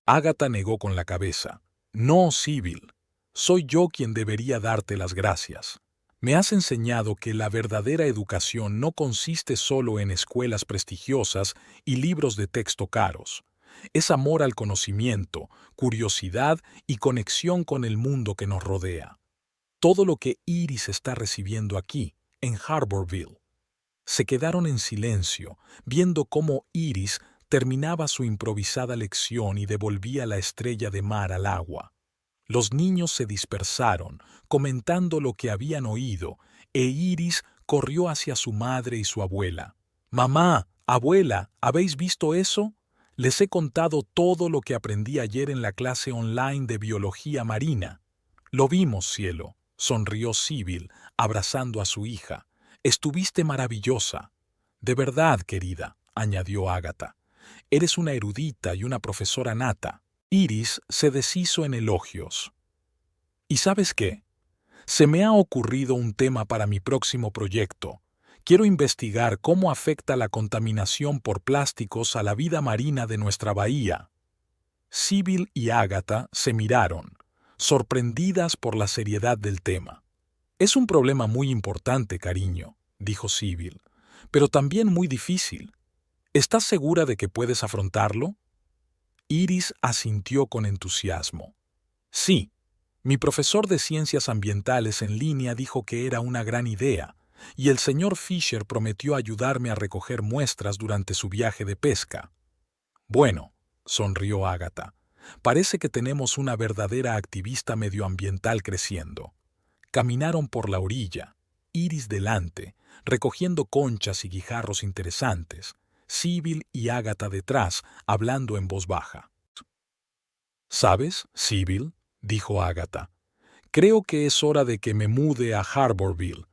Agatha negó con la cabeza. «No, Sybil. Soy yo quien debería darte las gracias. Me has enseñado que la verdadera educación no consiste solo en escuelas prestigiosas y libros de texto caros. Es amor al conocimiento, curiosidad y conexión con el mundo que nos rodea. Todo lo que Iris está recibiendo aquí, en Harborville». Se quedaron en silencio, viendo cómo Iris terminaba su improvisada lección y devolvía la estrella de mar al agua. Los niños se dispersaron, comentando lo que habían oído, e Iris corrió hacia su madre y su abuela. «Mamá, abuela, ¿habéis visto eso? Les he contado todo lo que aprendí ayer en la clase online de biología marina». «Lo vimos, cielo», sonrió Sybil, abrazando a su hija. «Estuviste maravillosa». «De verdad, querida», añadió Agatha. «Eres una erudita y una profesora nata». Iris se deshizo en elogios. «¿Y sabes qué? Se me ha ocurrido un tema para mi próximo proyecto. Quiero investigar cómo afecta la contaminación por plásticos a la vida marina de nuestra bahía». Sybil y Agatha se miraron, sorprendidas por la seriedad del tema. «Es un problema muy importante, cariño», dijo Sybil, «pero también muy difícil. ¿Estás segura de que puedes afrontarlo?» Iris asintió con entusiasmo. «Sí, mi profesor de ciencias ambientales en línea dijo que era una gran idea, y el señor Fisher prometió ayudarme a recoger muestras durante su viaje de pesca». «Bueno», sonrió Agatha, «parece que tenemos una verdadera activista medioambiental creciendo». Caminaron por la orilla, Iris delante, recogiendo conchas y guijarros interesantes, Sybil y Agatha detrás, hablando en voz baja. «¿Sabes, Sybil?», dijo Agatha, «creo que es hora de que me mude a Harborville.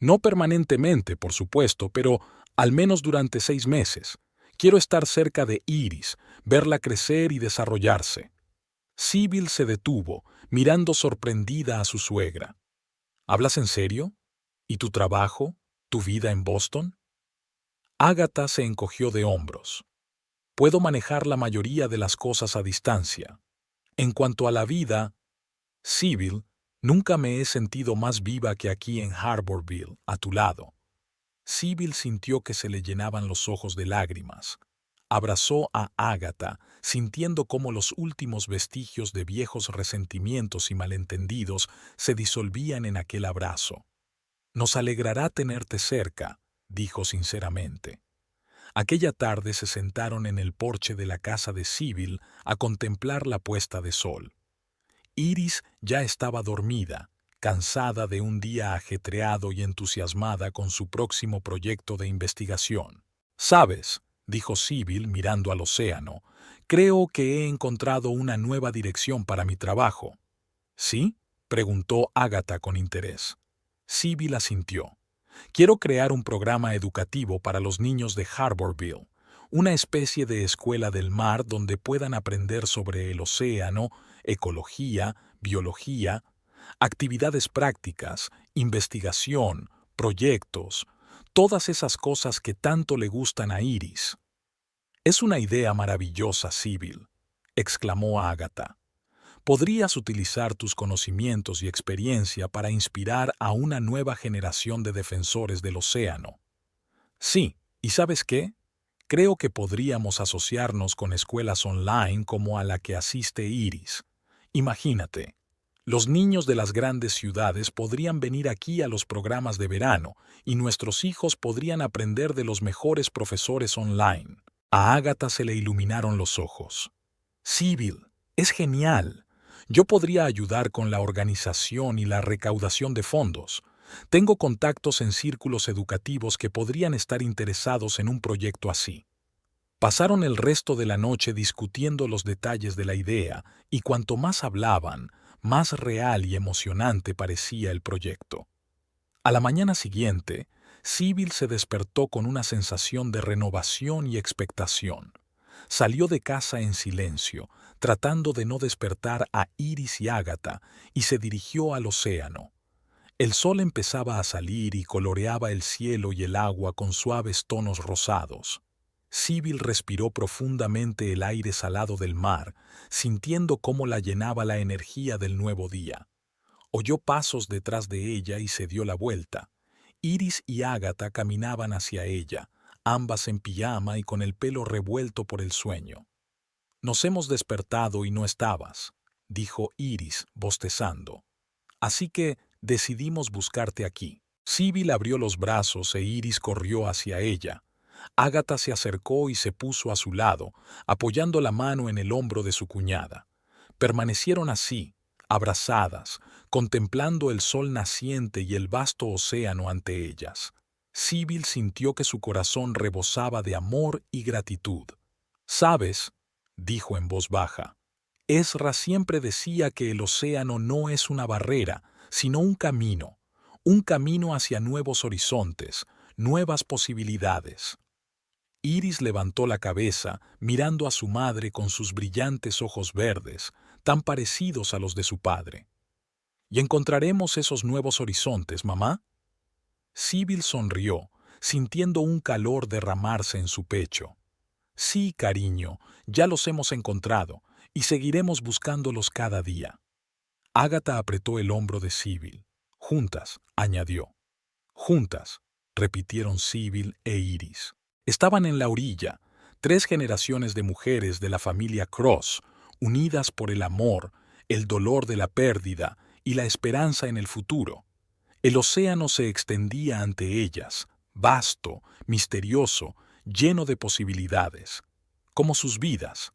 No permanentemente, por supuesto, pero al menos durante 6 meses. Quiero estar cerca de Iris, verla crecer y desarrollarse. Sybil se detuvo, mirando sorprendida a su suegra. ¿Hablas en serio? ¿Y tu trabajo? ¿Tu vida en Boston? Agatha se encogió de hombros. Puedo manejar la mayoría de las cosas a distancia. En cuanto a la vida, Sybil, nunca me he sentido más viva que aquí en Harborville, a tu lado. Sybil sintió que se le llenaban los ojos de lágrimas. Abrazó a Agatha, sintiendo cómo los últimos vestigios de viejos resentimientos y malentendidos se disolvían en aquel abrazo. Nos alegrará tenerte cerca, dijo sinceramente. Aquella tarde se sentaron en el porche de la casa de Sybil a contemplar la puesta de sol. Iris ya estaba dormida, cansada de un día ajetreado y entusiasmada con su próximo proyecto de investigación. «¿Sabes?», dijo Sybil mirando al océano, «creo que he encontrado una nueva dirección para mi trabajo». «¿Sí?», preguntó Agatha con interés. Sybil asintió. «Quiero crear un programa educativo para los niños de Harborville, una especie de escuela del mar donde puedan aprender sobre el océano, ecología, biología, actividades prácticas, investigación, proyectos, todas esas cosas que tanto le gustan a Iris». «Es una idea maravillosa, Sybil», exclamó Agatha. «Podrías utilizar tus conocimientos y experiencia para inspirar a una nueva generación de defensores del océano». «Sí, ¿y sabes qué? Creo que podríamos asociarnos con escuelas online como a la que asiste Iris. Imagínate, los niños de las grandes ciudades podrían venir aquí a los programas de verano y nuestros hijos podrían aprender de los mejores profesores online». A Agatha se le iluminaron los ojos. «Sybil, es genial. Yo podría ayudar con la organización y la recaudación de fondos. Tengo contactos en círculos educativos que podrían estar interesados en un proyecto así». Pasaron el resto de la noche discutiendo los detalles de la idea, y cuanto más hablaban, más real y emocionante parecía el proyecto. A la mañana siguiente, Sybil se despertó con una sensación de renovación y expectación. Salió de casa en silencio, tratando de no despertar a Iris y Agatha, y se dirigió al océano. El sol empezaba a salir y coloreaba el cielo y el agua con suaves tonos rosados. Sybil respiró profundamente el aire salado del mar, sintiendo cómo la llenaba la energía del nuevo día. Oyó pasos detrás de ella y se dio la vuelta. Iris y Agatha caminaban hacia ella, ambas en pijama y con el pelo revuelto por el sueño. «Nos hemos despertado y no estabas», dijo Iris, bostezando. «Así que decidimos buscarte aquí». Sybil abrió los brazos e Iris corrió hacia ella. Agatha se acercó y se puso a su lado, apoyando la mano en el hombro de su cuñada. Permanecieron así, abrazadas, contemplando el sol naciente y el vasto océano ante ellas. Sybil sintió que su corazón rebosaba de amor y gratitud. «¿Sabes?», dijo en voz baja, «Ezra siempre decía que el océano no es una barrera, sino un camino hacia nuevos horizontes, nuevas posibilidades». Iris levantó la cabeza, mirando a su madre con sus brillantes ojos verdes, tan parecidos a los de su padre. «¿Y encontraremos esos nuevos horizontes, mamá?». Sybil sonrió, sintiendo un calor derramarse en su pecho. «Sí, cariño, ya los hemos encontrado, y seguiremos buscándolos cada día». Agatha apretó el hombro de Sybil. «Juntas», añadió. «Juntas», repitieron Sybil e Iris. Estaban en la orilla, 3 generaciones de mujeres de la familia Cross, unidas por el amor, el dolor de la pérdida y la esperanza en el futuro. El océano se extendía ante ellas, vasto, misterioso, lleno de posibilidades. Como sus vidas.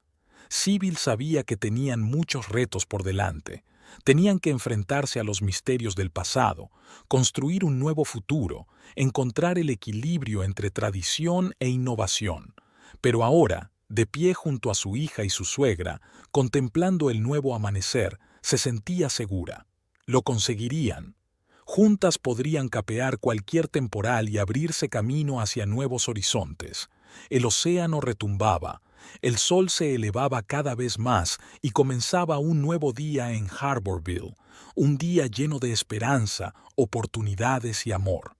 Sybil sabía que tenían muchos retos por delante. Tenían que enfrentarse a los misterios del pasado, construir un nuevo futuro, encontrar el equilibrio entre tradición e innovación. Pero ahora, de pie junto a su hija y su suegra, contemplando el nuevo amanecer, se sentía segura. Lo conseguirían. Juntas podrían capear cualquier temporal y abrirse camino hacia nuevos horizontes. El océano retumbaba, el sol se elevaba cada vez más y comenzaba un nuevo día en Harborville, un día lleno de esperanza, oportunidades y amor.